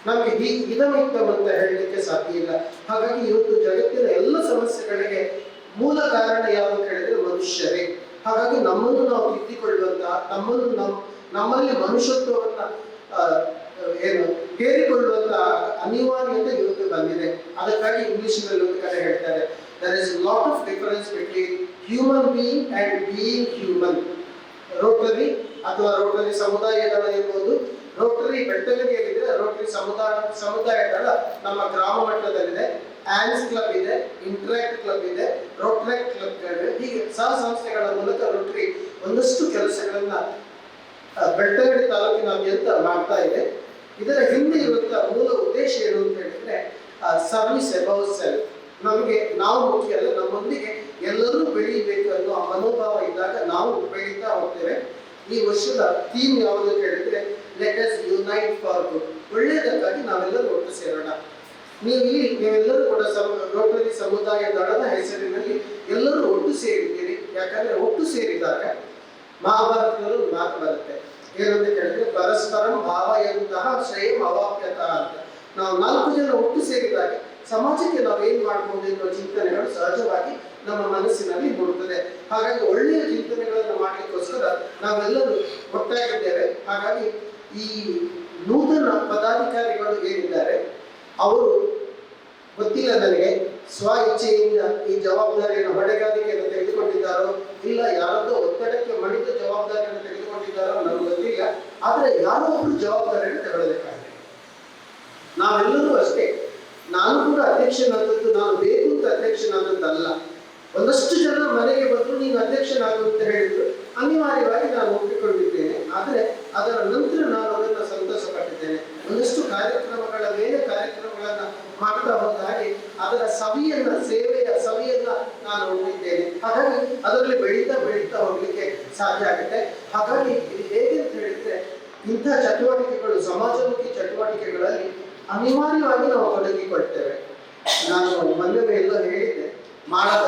ನಮ್ಗೆ ಇದಮಿತ್ತಮ್ ಅಂತ ಹೇಳಲಿಕ್ಕೆ ಸಾಧ್ಯ ಇಲ್ಲ. ಹಾಗಾಗಿ ಇವತ್ತು ಜಗತ್ತಿನ ಎಲ್ಲ ಸಮಸ್ಯೆಗಳಿಗೆ ಮೂಲ ಕಾರಣ ಯಾವುದು ಕೇಳಿದ್ರೆ ಮನುಷ್ಯರೇ. ಹಾಗಾಗಿ ನಮ್ಮನ್ನು ನಾವು ತಿದ್ದಿಕೊಳ್ಳುವಂತಹ, ನಮ್ಮಲ್ಲಿ ಮನುಷ್ಯತ್ವವನ್ನ ಹೇರಿಕೊಳ್ಳುವಂತಹ ಅನಿವಾರ್ಯತೆ ಇವತ್ತು ಬಂದಿದೆ. ಅದಕ್ಕಾಗಿ ಇಂಗ್ಲಿಷ್ನಲ್ಲಿ ಒಂದು ಕಡೆ ಹೇಳ್ತಾರೆ, there is a lot of difference between human being and being human. Rotary ಅಥವಾ ರೋಟರಿ ಸಮುದಾಯ ದಳ ಇರ್ಬೋದು, ರೋಟರಿ ಬೆಟ್ಟಗಡಿಯಲ್ಲಿದೆ, ರೋಟರಿ ಸಮುದಾಯ ದಳ ನಮ್ಮ ಗ್ರಾಮ ಮಟ್ಟದಲ್ಲಿದೆ, ಆನ್ಸ್ ಕ್ಲಬ್ ಇದೆ, ಇಂಟ್ರಾಕ್ಟ್ ಕ್ಲಬ್ ಇದೆ, ರೋಟ್ರಾಕ್ಟ್ ಕ್ಲಬ್ ಇದೆ. ಹೀಗೆ ಸಹ ಸಂಸ್ಥೆಗಳ ಮೂಲಕ ರೋಟರಿ ಒಂದಷ್ಟು ಕೆಲಸಗಳನ್ನ ಬೆಟ್ಟಗಡಿ ತಾಲೂಕಿನಾದ್ಯಂತ ಮಾಡ್ತಾ ಇದೆ. ಇದರ ಹಿಂದೆ ಇರುವಂತಹ ಮೂಲ ಉದ್ದೇಶ ಏನು ಅಂತ ಹೇಳಿದ್ರೆ ಸರ್ವಿಸ್ ಅಬೌವ್ ಸೆಲ್ಫ್. ನಮಗೆ ನಾವು ಮುಖ್ಯ ಅಲ್ಲ, ನಮ್ಮೊಂದಿಗೆ ಎಲ್ಲರೂ ಬೆಳೀಬೇಕು ಅನ್ನೋ ಮನೋಭಾವ ಇದ್ದಾಗ ನಾವು ಬೆಳೀತಾ ಹೋಗ್ತೇವೆ. ಈ ವರ್ಷದ ಥೀಮ್ ಯಾವುದು ಅಂತ ಹೇಳಿದ್ರೆ let us unite for good. ಒಳ್ಳೆಯದಕ್ಕಾಗಿ ನಾವೆಲ್ಲರೂ ಒಟ್ಟು ಸೇರೋಣ. ನೀವೆಲ್ಲರೂ ಕೂಡ ರೋಟರಿ ಸಮುದಾಯ ದಳದ ಹೆಸರಿನಲ್ಲಿ ಎಲ್ಲರೂ ಒಟ್ಟು ಸೇರಿದ್ದೀರಿ. ಯಾಕಂದ್ರೆ ಒಟ್ಟು ಸೇರಿದಾಗ ಮಹಾಭಾರತದಲ್ಲೂ ಒಂದು ಮಾತು ಬರುತ್ತೆ, ಏನಂತ ಕೇಳಿದ್ರೆ ಪರಸ್ಪರಂ ಭಾವಯಂತಹ ಶ್ರೇಯಂ ಅವಾಪ್ಯತ ಅಂತ. ನಾವು 4 ಜನ ಒಟ್ಟು ಸೇರಿದಾಗ ಸಮಾಜಕ್ಕೆ ನಾವು ಏನ್ ಮಾಡ್ಬೋದು ಎನ್ನುವ ಚಿಂತನೆಗಳು ಸಹಜವಾಗಿ ನಮ್ಮ ಮನಸ್ಸಿನಲ್ಲಿ ಮೂಡುತ್ತದೆ. ಹಾಗಾಗಿ ಒಳ್ಳೆಯ ಚಿಂತನೆಗಳನ್ನು ಮಾಡಲಿಕ್ಕೋಸ್ಕರ ನಾವೆಲ್ಲರೂ ಒಟ್ಟಾಗಿದ್ದೇವೆ. ಹಾಗಾಗಿ ಈ ನೂತನ ಪದಾಧಿಕಾರಿಗಳು ಏನಿದ್ದಾರೆ ಅವರು ಗೊತ್ತಿಲ್ಲ ನನಗೆ ಸ್ವ ಇಚ್ಛೆಯಿಂದ ಈ ಜವಾಬ್ದಾರಿಯನ್ನು ಹೊಣೆಗಾರಿಕೆಯನ್ನು ತೆಗೆದುಕೊಂಡಿದ್ದಾರೋ ಇಲ್ಲ ಯಾರದೋ ಒತ್ತಡಕ್ಕೆ ಮಣಿದ ಜವಾಬ್ದಾರಿಯನ್ನು ತೆಗೆದುಕೊಂಡಿದ್ದಾರೋ ನನಗೆ ಗೊತ್ತಿಲ್ಲ. ಆದ್ರೆ ಯಾರೋ ಒಬ್ರು ಜವಾಬ್ದಾರಿಯನ್ನು ತಗೊಳ್ಳಬೇಕಾಗಿದೆ. ನಾವೆಲ್ಲರೂ ಅಷ್ಟೇ. ನಾನು ಕೂಡ ಅಧ್ಯಕ್ಷನಾದದ್ದು ನಾನು ಬೇಕು ಅಂತ ಅಧ್ಯಕ್ಷನಾದದ್ದಲ್ಲ. ಒಂದಷ್ಟು ಜನ ಮನೆಗೆ ಬಂದು ನೀನು ಅಧ್ಯಕ್ಷನಾಗು ಅಂತ ಹೇಳಿದ್ರು, ಅನಿವಾರ್ಯವಾಗಿ ನಾನು ಒಪ್ಪಿಕೊಂಡಿದ್ದೇನೆ. ಆದರೆ ಅದರ ನಂತರ ನಾನು ಅದನ್ನು ಸಂತೋಷ ಪಟ್ಟಿದ್ದೇನೆ. ಒಂದಷ್ಟು ಕಾರ್ಯಕ್ರಮಗಳ ಮೇಲೆ ಕಾರ್ಯಕ್ರಮಗಳನ್ನ ಮಾಡ್ತಾ ಹೋದ ಹಾಗೆ ಅದರ ಸೇವೆಯ ಸವಿಯನ್ನ ನಾನು ಹೊಂದಿದ್ದೇನೆ. ಹಾಗಾಗಿ ಅದರಲ್ಲಿ ಬೆಳೀತಾ ಹೋಗ್ಲಿಕ್ಕೆ ಸಾಧ್ಯ ಆಗುತ್ತೆ. ಹಾಗಾಗಿ ಇದು ಹೇಗೆ ಅಂತ ಹೇಳಿದ್ರೆ ಇಂಥ ಚಟುವಟಿಕೆಗಳು ಸಮಾಜಮುಖಿ ಚಟುವಟಿಕೆಗಳಲ್ಲಿ ಅನಿವಾರ್ಯವಾಗಿ ನಾವು ತೊಡಗಿಕೊಳ್ತೇವೆ. ನಾನು ಮೊನ್ನೆ ಎಲ್ಲ ಹೇಳಿದ್ದೆ, ಮಾಡದ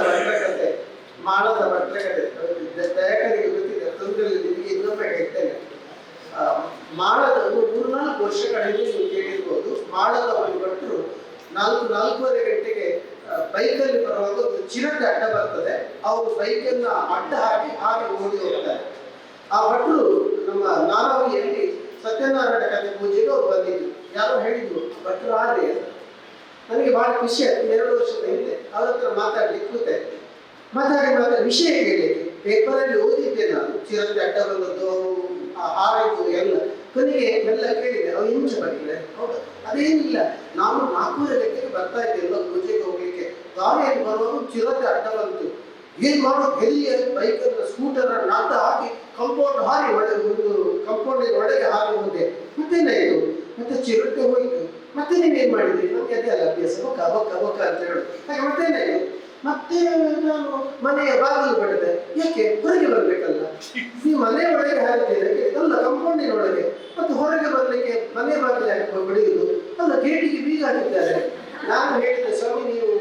ದಯಕರಿಗೆ ಗೊತ್ತಿದೆ, ತೊಂದರೆಯಲ್ಲಿ ನಿಮಗೆ ಇನ್ನೊಮ್ಮೆ ಹೇಳ್ತೇನೆ. ಮಾಡದ ಒಂದು 3-4 ವರ್ಷಗಳ ಹಿಂದೆ ನೀವು ಕೇಳಿರ್ಬೋದು, ಮಾಡದ ಒಂದು ಭಟ್ರು 4-4:30 ಗಂಟೆಗೆ ಬೈಕಲ್ಲಿ ಬರುವಾಗ ಒಂದು ಚಿರತೆ ಅಡ್ಡ ಬರ್ತದೆ, ಅವರು ಬೈಕನ್ನ ಅಡ್ಡ ಹಾಗೆ ಓಡಿ ಹೋಗ್ತಾರೆ. ಆ ಭಟ್ರು ನಮ್ಮ ನಾರಾವಳಿಯಲ್ಲಿ ಸತ್ಯನಾರಾಯಣ ಕಥೆ ಪೂಜೆಗೆ ಅವ್ರು ಬಂದಿದ್ರು. ಯಾರೋ ಹೇಳಿದ್ರು ಭಟ್ರು ಆದ್ರೆ ನನಗೆ ಬಹಳ ಖುಷಿ ಆಯ್ತು. 2 ವರ್ಷದ ಹಿಂದೆ ಅವ್ರ ಹತ್ರ ಮಾತಾಡ್ಲಿಕ್ಕೆ ಕೂತೆ. ಮಾತಾಡಿ ವಿಷಯ ಕೇಳಿದ್ದೆ. ಪೇಪರಲ್ಲಿ ಓದಿದ್ದೆ ನಾನು, ಚಿರತೆ ಅಡ್ಡ ಬಂದದ್ದು, ಹಾರಿದ್ದು ಎಲ್ಲ. ಕೊನೆಗೆ ಎಲ್ಲ ಕೇಳಿದೆ, ಅವ್ರು ಹಿಂಸೆ ಬಂದಿದೆ. ಹೌದು, ಅದೇನಿಲ್ಲ, ನಾನು 4:30 ಗಂಟೆಗೆ ಬರ್ತಾ ಇದ್ದೆ ಎಲ್ಲ ಪೂಜೆಗೆ ಹೋಗ್ಲಿಕ್ಕೆ. ದಾರಿಯಲ್ಲಿ ಬರುವಾಗ ಚಿರತೆ ಅಡ್ಡ ಬಂತು. ಏನ್ ಮಾಡೋದು, ಎಲ್ಲಿಯ ಬೈಕನ್ನು ಸ್ಕೂಟರ್ ನಾಟ ಹಾಕಿ ಕಂಪೌಂಡ್ ಒಳಗೆ ಹಾರಿ ಹೋದೆ. ಮತ್ತೇನಾಯ್ತು, ಮತ್ತೆ ಚಿರತೆ ಹೋಯ್ತು. ಮತ್ತೆ ನೀವೇನ್ ಮಾಡಿದ್ರಿ? ನಮ್ಗೆ ಅದೇ ಅಲ್ಲ ಅಭ್ಯಾಸ, ಬಕ್ಕ ಅಂತ ಹೇಳುದು. ಹಾಗೆ ಮತ್ತೇನಾಯ್ತು, ಮತ್ತೆ ನಾನು ಮನೆಯ ಬಾಗಿಲು ಬಡಿದೆ. ಯಾಕೆ, ಹೊರಗೆ ಬರ್ಬೇಕಲ್ಲ. ನೀವು ಮನೆ ಒಳಗೆ ಹಾರಿದ್ದೀರಿ ಅಲ್ಲ, ಕಂಪೌಂಡಿನ ಒಳಗೆ. ಮತ್ತೆ ಹೊರಗೆ ಬರ್ಲಿಕ್ಕೆ ಮನೆ ಬಾಗಿಲು ಯಾಕೆ ಬಡಿಯುವುದು ಅಲ್ಲ, ಗೇಟಿಗೆ ಬೀಗ ಹಾಕಿದ್ದಾರೆ. ನಾನು ಹೇಳಿದ್ದೆ, ಸ್ವಾಮಿ ನೀವು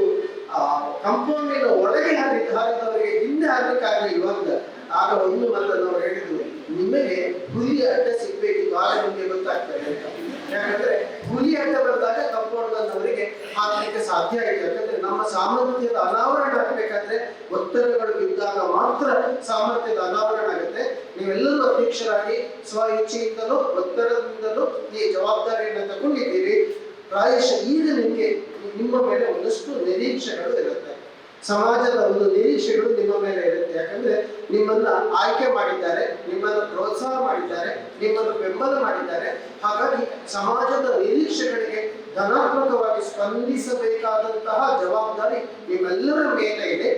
ಕಂಪೌಂಡಿನ ಒಳಗೆ ಹಾರಿದವರಿಗೆ ಹಿಂದೆ ಹಾರ್ಲಿಕ್ಕಾಗಲಿಲ್ವಾ ಅಂತ. ಆಗ ಒಂದು ಮಾತನ್ನು ಹೇಳಿದ್ರು, ನಿಮಗೆ ಹುಲಿ ಅಡ್ಡ ಸಿಗ್ಬೇಕಿತ್ತು, ಆಗ ನಿಮಗೆ ಗೊತ್ತಾಗ್ತದೆ ಅಂತ. ಯಾಕಂದ್ರೆ ಹುಲಿ ಅಡ್ಡ ಬಂದಾಗ ಕಂಪೌಂಡ್ ಅವರಿಗೆ ಹಾಕ್ಲಿಕ್ಕೆ ಸಾಧ್ಯ ಆಯಿತು. ಯಾಕಂದ್ರೆ ನಮ್ಮ ಸಾಮರ್ಥ್ಯದ ಅನಾವರಣ ಆಗಬೇಕಾದ್ರೆ ಒತ್ತಡಗಳು ಇದ್ದಾಗ ಮಾತ್ರ ಸಾಮರ್ಥ್ಯದ ಅನಾವರಣ ಆಗುತ್ತೆ. ನೀವೆಲ್ಲರೂ ಅಧ್ಯಕ್ಷರಾಗಿ ಸ್ವ ಇಚ್ಛೆಯಿಂದಲೂ ಒತ್ತಡದಿಂದಲೂ ಈ ಜವಾಬ್ದಾರಿಯನ್ನು ತಗೊಂಡಿದ್ದೀರಿ. ಪ್ರಾಯಶಃ ಈಗ ನಿಮ್ಮ ಮೇಲೆ ಒಂದಷ್ಟು ನಿರೀಕ್ಷೆಗಳು ಇರುತ್ತೆ. ಸಮಾಜದ ಒಂದು ನಿರೀಕ್ಷೆಗಳು ನಿಮ್ಮ ಮೇಲೆ ಇರುತ್ತೆ. ಯಾಕಂದ್ರೆ ನಿಮ್ಮನ್ನ ಆಯ್ಕೆ ಮಾಡಿದ್ದಾರೆ, ನಿಮ್ಮನ್ನು ಪ್ರೋತ್ಸಾಹ ಮಾಡಿದ್ದಾರೆ, ನಿಮ್ಮನ್ನು ಬೆಂಬಲ ಮಾಡಿದ್ದಾರೆ. ಹಾಗಾಗಿ ಸಮಾಜದ ನಿರೀಕ್ಷೆಗಳಿಗೆ ಧನಾತ್ಮಕವಾಗಿ ಸ್ಪಂದಿಸಬೇಕಾದಂತಹ ಜವಾಬ್ದಾರಿ ನಿಮ್ಮೆಲ್ಲರ ಮೇಲೆ ಇದೆ.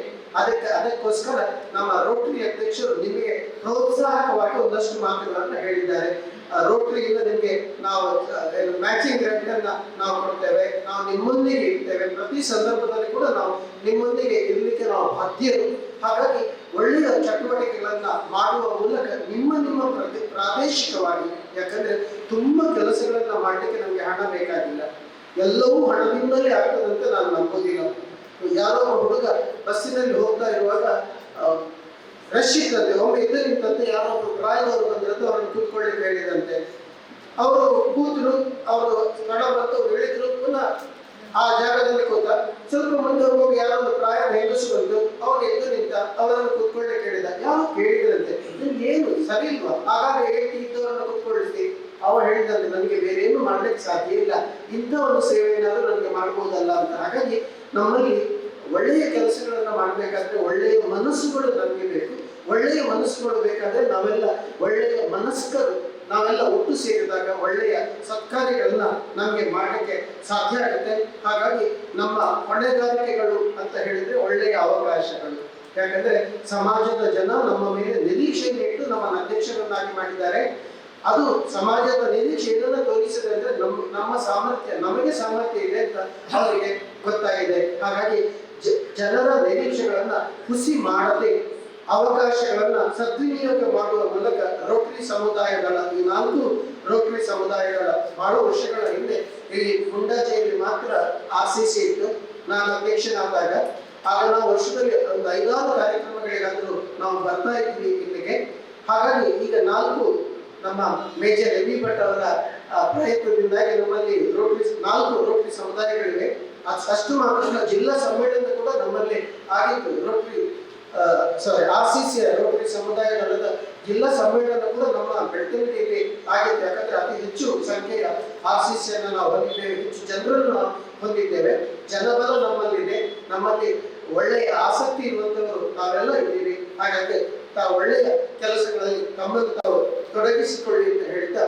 ಅದಕ್ಕೋಸ್ಕರ ನಮ್ಮ ರೋಟರಿ ಅಧ್ಯಕ್ಷರು ನಿಮಗೆ ಪ್ರೋತ್ಸಾಹಕವಾಗಿ ಒಂದಷ್ಟು ಮಾತುಗಳನ್ನು ಹೇಳಿದ್ದಾರೆ. ರೋಟರಿಯಿಂದ ನಿಮಗೆ ನಾವು ಮ್ಯಾಚಿಂಗ್ ಗ್ರಾಂಟ್ ಅನ್ನ ನಾವು ಕೊಡ್ತೇವೆ, ನಾವು ನಿಮ್ಮೊಂದಿಗೆ ಇರ್ತೇವೆ. ಪ್ರತಿ ಸಂದರ್ಭದಲ್ಲಿ ಕೂಡ ನಾವು ನಿಮ್ಮೊಂದಿಗೆ ಇರಲಿಕ್ಕೆ ನಾವು ಬಾಧ್ಯರು. ಹಾಗಾಗಿ ಒಳ್ಳೆಯ ಚಟುವಟಿಕೆಗಳನ್ನ ಮಾಡುವ ಮೂಲಕ ನಿಮ್ಮ ಪ್ರಾದೇಶಿಕವಾಗಿ, ಯಾಕಂದ್ರೆ ತುಂಬಾ ಕೆಲಸಗಳನ್ನ ಮಾಡಲಿಕ್ಕೆ ನಮ್ಗೆ ಹಣ ಬೇಕಾಗಿಲ್ಲ, ಎಲ್ಲವೂ ಹಣದಿಂದಲೇ ಆಗ್ತದಂತ ನಾನು ನಂಬೋದಿಲ್ಲ. ಯಾರೋ ಹುಡುಗ ಬಸ್ಸಿನಲ್ಲಿ ಹೋಗ್ತಾ ಇರುವಾಗ ರಶ್ ಇತ್ತಂತೆ, ಒಮ್ಮೆ ಇದು ನಿಂತಂತೆ, ಯಾರೋ ಒಬ್ರು ಪ್ರಾಯದವರು ಬಂದಿರಂತೆ, ಅವ್ರನ್ನ ಕೂತ್ಕೊಳ್ಳಿಕ್ಕೆ ಹೇಳಿದಂತೆ. ಅವರು ಕೂತರು, ಅವರು ಕಣ ಬಂತು, ಹೇಳಿದ್ರು, ಪುನಃ ಆ ಜಾಗದಲ್ಲಿ ಕೂತ. ಸ್ವಲ್ಪ ಮುಂದೆ ಹೋಗಿ ಯಾರೋ ಒಂದು ಪ್ರಾಯದ ಹೆಂಗಸು ಬಂತು, ಅವನು ಎದ್ದು ನಿಂತ, ಅವರನ್ನು ಕೂತ್ಕೊಳ್ಳಿಕ್ಕೆ ಹೇಳಿದ. ಯಾರು ಕೇಳಿದ್ರಂತೆ, ನಿಮ್ಗೆ ಏನು ಸರಿ ಇಲ್ವಾ, ಆಗಾಗ ಹೇಳ್ತಿ ಇದ್ದವರನ್ನು ಕೂತ್ಕೊಳ್ಳಿಸಿ ಅವ ಹೇಳಿದಂತೆ ನನಗೆ ಬೇರೆ ಏನು ಮಾಡ್ಲಿಕ್ಕೆ ಸಾಧ್ಯ ಇಲ್ಲ, ಇಂಥ ಒಂದು ಸೇವೆಯನ್ನಾದ್ರೂ ನನಗೆ ಮಾಡ್ಬೋದಲ್ಲ ಅಂತ. ಹಾಗಾಗಿ ನಮ್ಮಲ್ಲಿ ಒಳ್ಳೆಯ ಕೆಲಸಗಳನ್ನ ಮಾಡಬೇಕಾದ್ರೆ ಒಳ್ಳೆಯ ಮನಸ್ಸುಗಳು ನಮಗೆ ಬೇಕು. ಒಳ್ಳೆಯ ಮನಸ್ಸುಗಳು ಬೇಕಾದ್ರೆ ನಾವೆಲ್ಲ ಒಳ್ಳೆಯ ಮನಸ್ಕರು ನಾವೆಲ್ಲ ಒಟ್ಟು ಸೇರಿದಾಗ ಒಳ್ಳೆಯ ಸತ್ಕಾರ್ಯಗಳನ್ನ ನಮಗೆ ಮಾಡಲಿಕ್ಕೆ ಸಾಧ್ಯ ಆಗುತ್ತೆ. ಹಾಗಾಗಿ ನಮ್ಮ ಹೊಣೆಗಾರಿಕೆಗಳು ಅಂತ ಹೇಳಿದ್ರೆ ಒಳ್ಳೆಯ ಅವಕಾಶಗಳು. ಯಾಕಂದ್ರೆ ಸಮಾಜದ ಜನ ನಮ್ಮ ಮೇಲೆ ನಿರೀಕ್ಷೆಯನ್ನು ಇಟ್ಟು ನಮ್ಮನ್ನು ಅಧ್ಯಕ್ಷರನ್ನಾಗಿ ಮಾಡಿದ್ದಾರೆ. ಅದು ಸಮಾಜದ ನಿರೀಕ್ಷೆ ಏನನ್ನ ತೋರಿಸಿದೆ ಅಂದ್ರೆ ನಮ್ಮ ಸಾಮರ್ಥ್ಯ, ನಮಗೆ ಸಾಮರ್ಥ್ಯ ಇದೆ ಅಂತ ಅವರಿಗೆ ಗೊತ್ತಾಗಿದೆ. ಹಾಗಾಗಿ ಜನರ ನಿರೀಕ್ಷೆಗಳನ್ನ ಹುಸಿ ಮಾಡದೆ ಅವಕಾಶಗಳನ್ನ ಸದ್ವಿನಿಯೋಗ ಮಾಡುವ ಮೂಲಕ ರೋಟರಿ ಸಮುದಾಯಗಳ ಈ 4 ರೋಟರಿ ಸಮುದಾಯಗಳ ಬಹಳ ವರ್ಷಗಳ ಹಿಂದೆ ಇಲ್ಲಿ ಗುಂಡಾಜೆಯಲ್ಲಿ ಮಾತ್ರ RCC ಇತ್ತು. ನಾನು ಅಧ್ಯಕ್ಷನಾದಾಗ ಆಗ ನಾವು ವರ್ಷದಲ್ಲಿ ಒಂದು 5-6 ಕಾರ್ಯಕ್ರಮಗಳಿಗಾದ್ರೂ ನಾವು ಬರ್ತಾ ಇದ್ವಿ ಇಲ್ಲಿಗೆ. ಹಾಗಾಗಿ ಈಗ 4 ನಮ್ಮ ಮೇಜರ್ ಎಬಿ ಭಟ್ ಅವರ ಪ್ರಯತ್ನದಿಂದಾಗಿ ನಮ್ಮಲ್ಲಿ 4 ರೋಟರಿ ಸಮುದಾಯಗಳಿವೆ. ಅಷ್ಟು ಮಾತ್ರ ಜಿಲ್ಲಾ ಸಮ್ಮೇಳನ ಕೂಡ ನಮ್ಮಲ್ಲಿ ಆಗಿತ್ತು. RCC ರೋಟರಿ ಸಮುದಾಯ ದಳದ ಜಿಲ್ಲಾ ಸಮ್ಮೇಳನ ಕೂಡ ನಮ್ಮ ಬೆಳ್ತಂಗಡಿಯಲ್ಲಿ ಆಗಿತ್ತು. ಯಾಕಂದ್ರೆ ಅತಿ ಹೆಚ್ಚು ಸಂಖ್ಯೆಯ RCC ಅನ್ನು ನಾವು ಹೊಂದಿದ್ದೇವೆ, ಹೆಚ್ಚು ಜನರನ್ನು ಹೊಂದಿದ್ದೇವೆ, ಜನಬಲ ನಮ್ಮಲ್ಲಿದೆ, ನಮ್ಮಲ್ಲಿ ಒಳ್ಳೆಯ ಆಸಕ್ತಿ ಇರುವಂತವರು ನಾವೆಲ್ಲ ಇದ್ದೀವಿ. ಹಾಗಾಗಿ ತಾವು ಒಳ್ಳೆಯ ಕೆಲಸಗಳಲ್ಲಿ ತಮ್ಮನ್ನು ತಾವು ತೊಡಗಿಸಿಕೊಳ್ಳಿ ಅಂತ ಹೇಳ್ತಾ,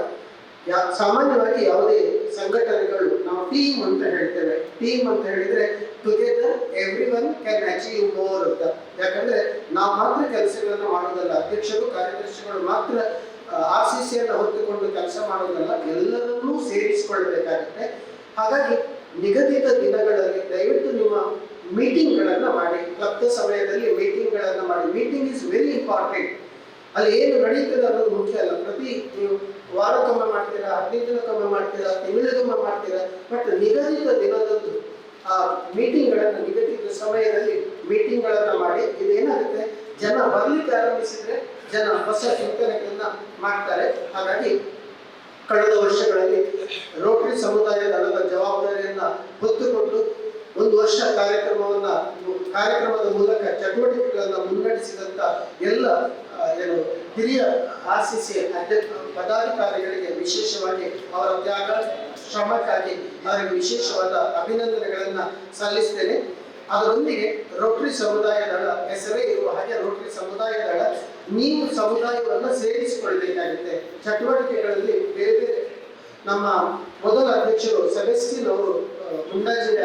ಸಾಮಾನ್ಯವಾಗಿ ಯಾವುದೇ ಸಂಘಟನೆಗಳು ನಾವು ಟೀಮ್ ಅಂತ ಹೇಳ್ತೇವೆ. ಟೀಮ್ ಅಂತ ಹೇಳಿದ್ರೆ together every one can achieve more ಅಂತ. ಯಾಕಂದ್ರೆ ನಾವು ಮಾತ್ರ ಕೆಲಸಗಳನ್ನ ಮಾಡೋದಲ್ಲ, ಅಧ್ಯಕ್ಷರು ಕಾರ್ಯದರ್ಶಿಗಳು ಮಾತ್ರ RCC ಅನ್ನು ಹೊತ್ತುಕೊಂಡು ಕೆಲಸ ಮಾಡೋದಲ್ಲ, ಎಲ್ಲರನ್ನೂ ಸೇರಿಸಿಕೊಳ್ಬೇಕಾಗುತ್ತೆ. ಹಾಗಾಗಿ ನಿಗದಿತ ದಿನಗಳಲ್ಲಿ ದಯವಿಟ್ಟು ನಿಮ್ಮ ಮೀಟಿಂಗ್ಗಳನ್ನ ಮಾಡಿ, ಕ್ಲಬ್ದ ಸಮಯದಲ್ಲಿ ಮೀಟಿಂಗ್ಗಳನ್ನ ಮಾಡಿ. Meeting is very important. ಅಲ್ಲಿ ಏನು ನಡೀತದೆ ಅನ್ನೋದು ಮುಖ್ಯ ಅಲ್ಲ. ಪ್ರತಿ ನೀವು ವಾರಕ್ಕೊಮ್ಮೆ ಮಾಡ್ತೀರಾ, 15 ದಿನಕ್ಕೊಮ್ಮೆ ಮಾಡ್ತೀರಾ, ತಿಂಗಳಿಗೊಮ್ಮೆ ಮಾಡ್ತೀರಾ, ಬಟ್ ನಿಗದಿತ ದಿನದಂದು ಆ ಮೀಟಿಂಗ್ಗಳನ್ನ, ನಿಗದಿತ ಸಮಯದಲ್ಲಿ ಮೀಟಿಂಗ್ಗಳನ್ನ ಮಾಡಿ. ಇದೇನಾಗುತ್ತೆ, ಜನ ಬರ್ಲಿಕ್ಕೆ ಆರಂಭಿಸಿದ್ರೆ ಜನ ಹೊಸ ಚಿಂತನೆಗಳನ್ನ ಮಾಡ್ತಾರೆ. ಹಾಗಾಗಿ ಕಳೆದ ವರ್ಷಗಳಲ್ಲಿ ರೋಟರಿ ಸಮುದಾಯ ದಳದ ಜವಾಬ್ದಾರಿಯನ್ನ ಹೊತ್ತುಕೊಂಡು ಒಂದು ವರ್ಷ ಕಾರ್ಯಕ್ರಮದ ಮೂಲಕ ಚಟುವಟಿಕೆಗಳನ್ನ ಮುನ್ನಡೆಸಿದಂತ ಎಲ್ಲ ಹಿರಿಯ RCC ಪದಾಧಿಕಾರಿಗಳಿಗೆ ವಿಶೇಷವಾಗಿ ಅವರ ತ್ಯಾಗ ಶ್ರಮಕ್ಕಾಗಿ ಅವರಿಗೆ ವಿಶೇಷವಾದ ಅಭಿನಂದನೆಗಳನ್ನ ಸಲ್ಲಿಸ್ತೇನೆ. ಅದರೊಂದಿಗೆ ರೋಟರಿ ಸಮುದಾಯ ದಳ ಹೆಸರೇ ಇರುವ ಹಾಗೆ ರೋಟರಿ ಸಮುದಾಯ ದಳ ನೀವು ಸಮುದಾಯವನ್ನ ಸೇರಿಸಿಕೊಳ್ಳಬೇಕಾಗುತ್ತೆ. ಚಟುವಟಿಕೆಗಳಲ್ಲಿ ಬೇರೆ ಬೇರೆ ನಮ್ಮ ಮೊದಲ ಅಧ್ಯಕ್ಷರು ಸೆಬೆಸ್ಟಿನ್ ಅವರು, ಮುಂಡಾಜಿಯ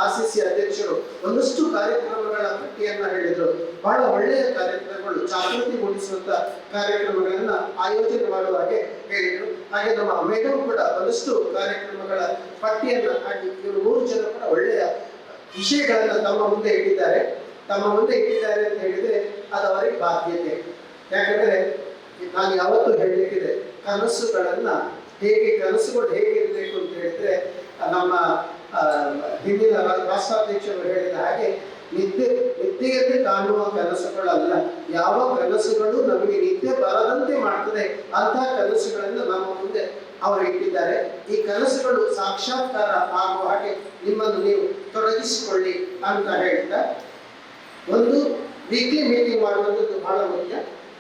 RCC ಅಧ್ಯಕ್ಷರು, ಒಂದಷ್ಟು ಕಾರ್ಯಕ್ರಮಗಳ ಪಟ್ಟಿಯನ್ನ ಹೇಳಿದ್ರು. ಬಹಳ ಒಳ್ಳೆಯ ಕಾರ್ಯಕ್ರಮಗಳು, ಜಾಗೃತಿ ಮೂಡಿಸುವಂತ ಕಾರ್ಯಕ್ರಮಗಳನ್ನ ಆಯೋಜನೆ ಮಾಡುವ ಹಾಗೆ ಹೇಳಿದ್ರು. ಹಾಗೆ ನಮ್ಮ ಮೇಡಮ್ ಕೂಡ ಒಂದಷ್ಟು ಕಾರ್ಯಕ್ರಮಗಳ ಪಟ್ಟಿಯನ್ನ ಹಾಕಿ, ಇವರು 3 ಜನ ಕೂಡ ಒಳ್ಳೆಯ ವಿಷಯಗಳನ್ನ ತಮ್ಮ ಮುಂದೆ ಇಟ್ಟಿದ್ದಾರೆ ಅಂತ ಹೇಳಿದ್ರೆ ಅದು ಅವರಿಗೆ ಬಾಧ್ಯತೆ. ಯಾಕಂದ್ರೆ ನಾನು ಯಾವತ್ತೂ ಹೇಳಲಿಕ್ಕಿದೆ, ಕನಸುಗಳು ಹೇಗಿರ್ಬೇಕು ಅಂತ ಹೇಳಿದ್ರೆ, ನಮ್ಮ ಹಿಂದಿನ ರಾಷ್ಟ್ರಾಧ್ಯಕ್ಷರು ಹೇಳಿದ ಹಾಗೆ ನಿದ್ದೆಯಲ್ಲಿ ಕಾಣುವ ಕನಸುಗಳಲ್ಲ, ಯಾವ ಕನಸುಗಳು ನಮಗೆ ನಿದ್ದೆ ಬರದಂತೆ ಮಾಡ್ತದೆ ಅಂತಹ ಕನಸುಗಳನ್ನು ನಮ್ಮ ಮುಂದೆ ಅವರು ಇಟ್ಟಿದ್ದಾರೆ. ಈ ಕನಸುಗಳು ಸಾಕ್ಷಾತ್ಕಾರ ಆಗುವ ಹಾಗೆ ನಿಮ್ಮನ್ನು ನೀವು ತೊಡಗಿಸಿಕೊಳ್ಳಿ ಅಂತ ಹೇಳ್ತಾ, ಒಂದು ವೀಕ್ಲಿ ಮೀಟಿಂಗ್ ಮಾಡುವಂಥದ್ದು ಬಹಳ ಮುಖ್ಯ.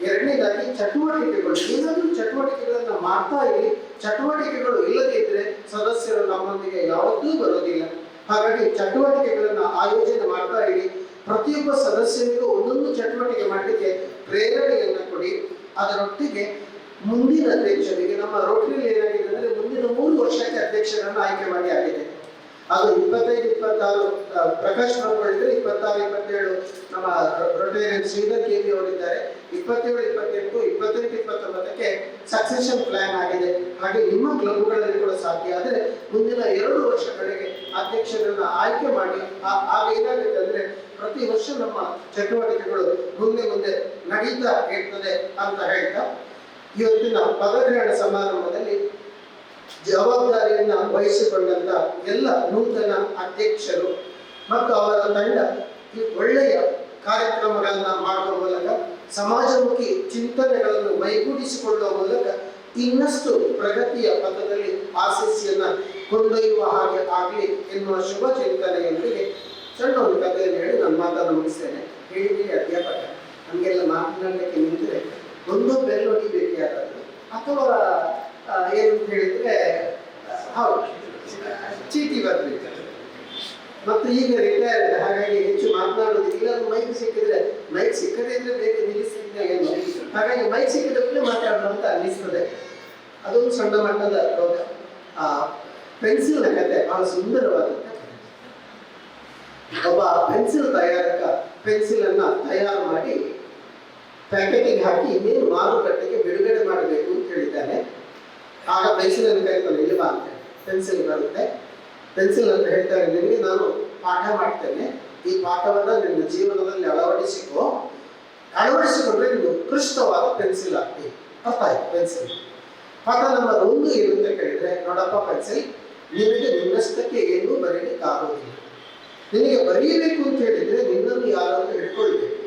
ಎರಡನೇದಾಗಿ ಚಟುವಟಿಕೆಗಳು, ಏನಾದರೂ ಚಟುವಟಿಕೆಗಳನ್ನ ಮಾಡ್ತಾ ಇರಿ. ಚಟುವಟಿಕೆಗಳು ಇಲ್ಲದೇ ಇದ್ರೆ ಸದಸ್ಯರು ನಮ್ಮೊಂದಿಗೆ ಯಾವತ್ತೂ ಬರೋದಿಲ್ಲ. ಹಾಗಾಗಿ ಚಟುವಟಿಕೆಗಳನ್ನ ಆಯೋಜನೆ ಮಾಡ್ತಾ ಇರಿ. ಪ್ರತಿಯೊಬ್ಬ ಸದಸ್ಯನಿಗೂ ಒಂದೊಂದು ಚಟುವಟಿಕೆ ಮಾಡಲಿಕ್ಕೆ ಪ್ರೇರಣೆಯನ್ನ ಕೊಡಿ. ಅದರೊಟ್ಟಿಗೆ ಮುಂದಿನ ಅಧ್ಯಕ್ಷರಿಗೆ, ನಮ್ಮ ರೋಟರಿಯಲ್ಲಿ ಏನಾಗಿದೆ ಅಂದ್ರೆ ಮುಂದಿನ 3 ವರ್ಷಕ್ಕೆ ಅಧ್ಯಕ್ಷರನ್ನ ಆಯ್ಕೆ ಮಾಡಿ ಆಗಿದೆ. ಅದು 25-26 ಪ್ರಕಾಶ್ ಮಾಡಿದ್ರೆ, 26-27 ನಮ್ಮ ರೊಟೇರಿಯನ್ ಶ್ರೀಧರ್ KV ಅವರಿದ್ದಾರೆ, 27-28, 28-29ಕ್ಕೆ ಸಕ್ಸೆಷನ್ ಪ್ಲಾನ್ ಆಗಿದೆ. ಹಾಗೆ ನಿಮ್ಮ ಕ್ಲಬ್ಗಳಲ್ಲಿ ಕೂಡ ಸಾಧ್ಯ ಆದರೆ ಮುಂದಿನ 2 ವರ್ಷಗಳಿಗೆ ಅಧ್ಯಕ್ಷರನ್ನ ಆಯ್ಕೆ ಮಾಡಿ. ಆಗ ಏನಾಗುತ್ತೆ ಅಂದ್ರೆ ಪ್ರತಿ ವರ್ಷ ನಮ್ಮ ಚಟುವಟಿಕೆಗಳು ಮುಂದೆ ನಡೀತಾ ಇರ್ತದೆ ಅಂತ ಹೇಳ್ತಾ, ಇವತ್ತಿನ ಪದಗ್ರಹಣ ಸಮಾರಂಭದಲ್ಲಿ ಜವಾಬ್ದಾರಿಯನ್ನ ವಹಿಸಿಕೊಂಡಂತ ಎಲ್ಲ ನೂತನ ಅಧ್ಯಕ್ಷರು ಮತ್ತು ಅವರ ತಂಡ ಈ ಒಳ್ಳೆಯ ಕಾರ್ಯಕ್ರಮಗಳನ್ನ ಮಾಡುವ ಮೂಲಕ, ಸಮಾಜಮುಖಿ ಚಿಂತನೆಗಳನ್ನು ಮೈಗೂಡಿಸಿಕೊಳ್ಳುವ ಮೂಲಕ ಇನ್ನಷ್ಟು ಪ್ರಗತಿಯ ಪಥದಲ್ಲಿ RCCಯನ್ನ ಕೊಂಡೊಯ್ಯುವ ಹಾಗೆ ಆಗಲಿ ಎನ್ನುವ ಶುಭ ಚಿಂತನೆಯೊಂದಿಗೆ ಸಣ್ಣ ಒಂದು ಕಥೆಯನ್ನು ಹೇಳಿ ನನ್ನ ಮಾತನ್ನು ಮುಗಿಸ್ತೇನೆ. ಹೇಳಿ ಅಧ್ಯಾಪಕ ನಮಗೆಲ್ಲ ಮಾತನಾಡಲಿಕ್ಕೆ ನಿಂತರೆ ಒಂದು ಬೆಲ್ ಹೊಡಿಬೇಕು ಯಾರಾದ್ರು, ಅಥವಾ ಏನು ಅಂತ ಹೇಳಿದ್ರೆ ಹೌದು ಚೀಟಿ ಬರಬೇಕು. ಮತ್ತು ಈಗ ರಿಟೈರ್ಡ್, ಹಾಗಾಗಿ ಹೆಚ್ಚು ಮಾತನಾಡೋದು ಇಲ್ಲ. ಮೈಕ್ ಸಿಕ್ಕಿದ್ರೆ, ಮೈಕ್ ಸಿಕ್ಕದೇ ಇದ್ರೆ ಬೇಗ ನಿಲ್ಲಿಸಿದ್ರೆ ಏನು, ಹಾಗಾಗಿ ಮೈಕ್ ಸಿಕ್ಕಿದ್ರೆ ಮಾತಾಡೋಣ ಅಂತ ಅನ್ನಿಸ್ತದೆ. ಅದೊಂದು ಸಣ್ಣ ಮಟ್ಟದ ರೋಗ. ಪೆನ್ಸಿಲ್ನ ಕತೆ ಬಹಳ ಸುಂದರವಾದ ಕತೆ. ಒಬ್ಬ ಪೆನ್ಸಿಲ್ ತಯಾರಕ ಪೆನ್ಸಿಲ್ ಅನ್ನ ತಯಾರು ಮಾಡಿ ಪ್ಯಾಕೆಟಿಗೆ ಹಾಕಿ ಇನ್ನೇನು ಮಾರುಕಟ್ಟೆಗೆ ಬಿಡುಗಡೆ ಮಾಡಬೇಕು ಅಂತ ಹೇಳಿದ್ದಾನೆ. ಆಗ ಪೆನ್ಸಿಲ್ ಅನ್ನು ಕರೀತಾನೆ, ಇಲ್ಲಿ ಬಾ ಅಂತ. ಪೆನ್ಸಿಲ್ ಬರುತ್ತೆ. ಪೆನ್ಸಿಲ್ ಅಂತ ಹೇಳ್ತಾರೆ, ನಿನಗೆ ನಾನು ಪಾಠ ಮಾಡ್ತೇನೆ, ಈ ಪಾಠವನ್ನ ನಿನ್ನ ಜೀವನದಲ್ಲಿ ಅಳವಡಿಸಿಕೊಂಡ್ರೆ ನೀನು ಉತ್ಕೃಷ್ಟವಾದ ಪೆನ್ಸಿಲ್ ಆಗ್ತಿ. ಅರ್ಥ ಆಯ್ತು? ಪೆನ್ಸಿಲ್ ಪಾಠ ನಂಬರ್ 1 ಏನು ಅಂತ ಕೇಳಿದ್ರೆ, ನೋಡಪ್ಪ ಪೆನ್ಸಿಲ್, ನಿನಗೆ ನಿನ್ನಷ್ಟಕ್ಕೆ ಏನೂ ಬರೀಲಿಕ್ಕೆ ಆಗೋದಿಲ್ಲ. ನಿನಗೆ ಬರೀಬೇಕು ಅಂತ ಹೇಳಿದ್ರೆ ನಿನ್ನನ್ನು ಯಾರಾದರೂ ಹಿಡ್ಕೊಳ್ಬೇಕು.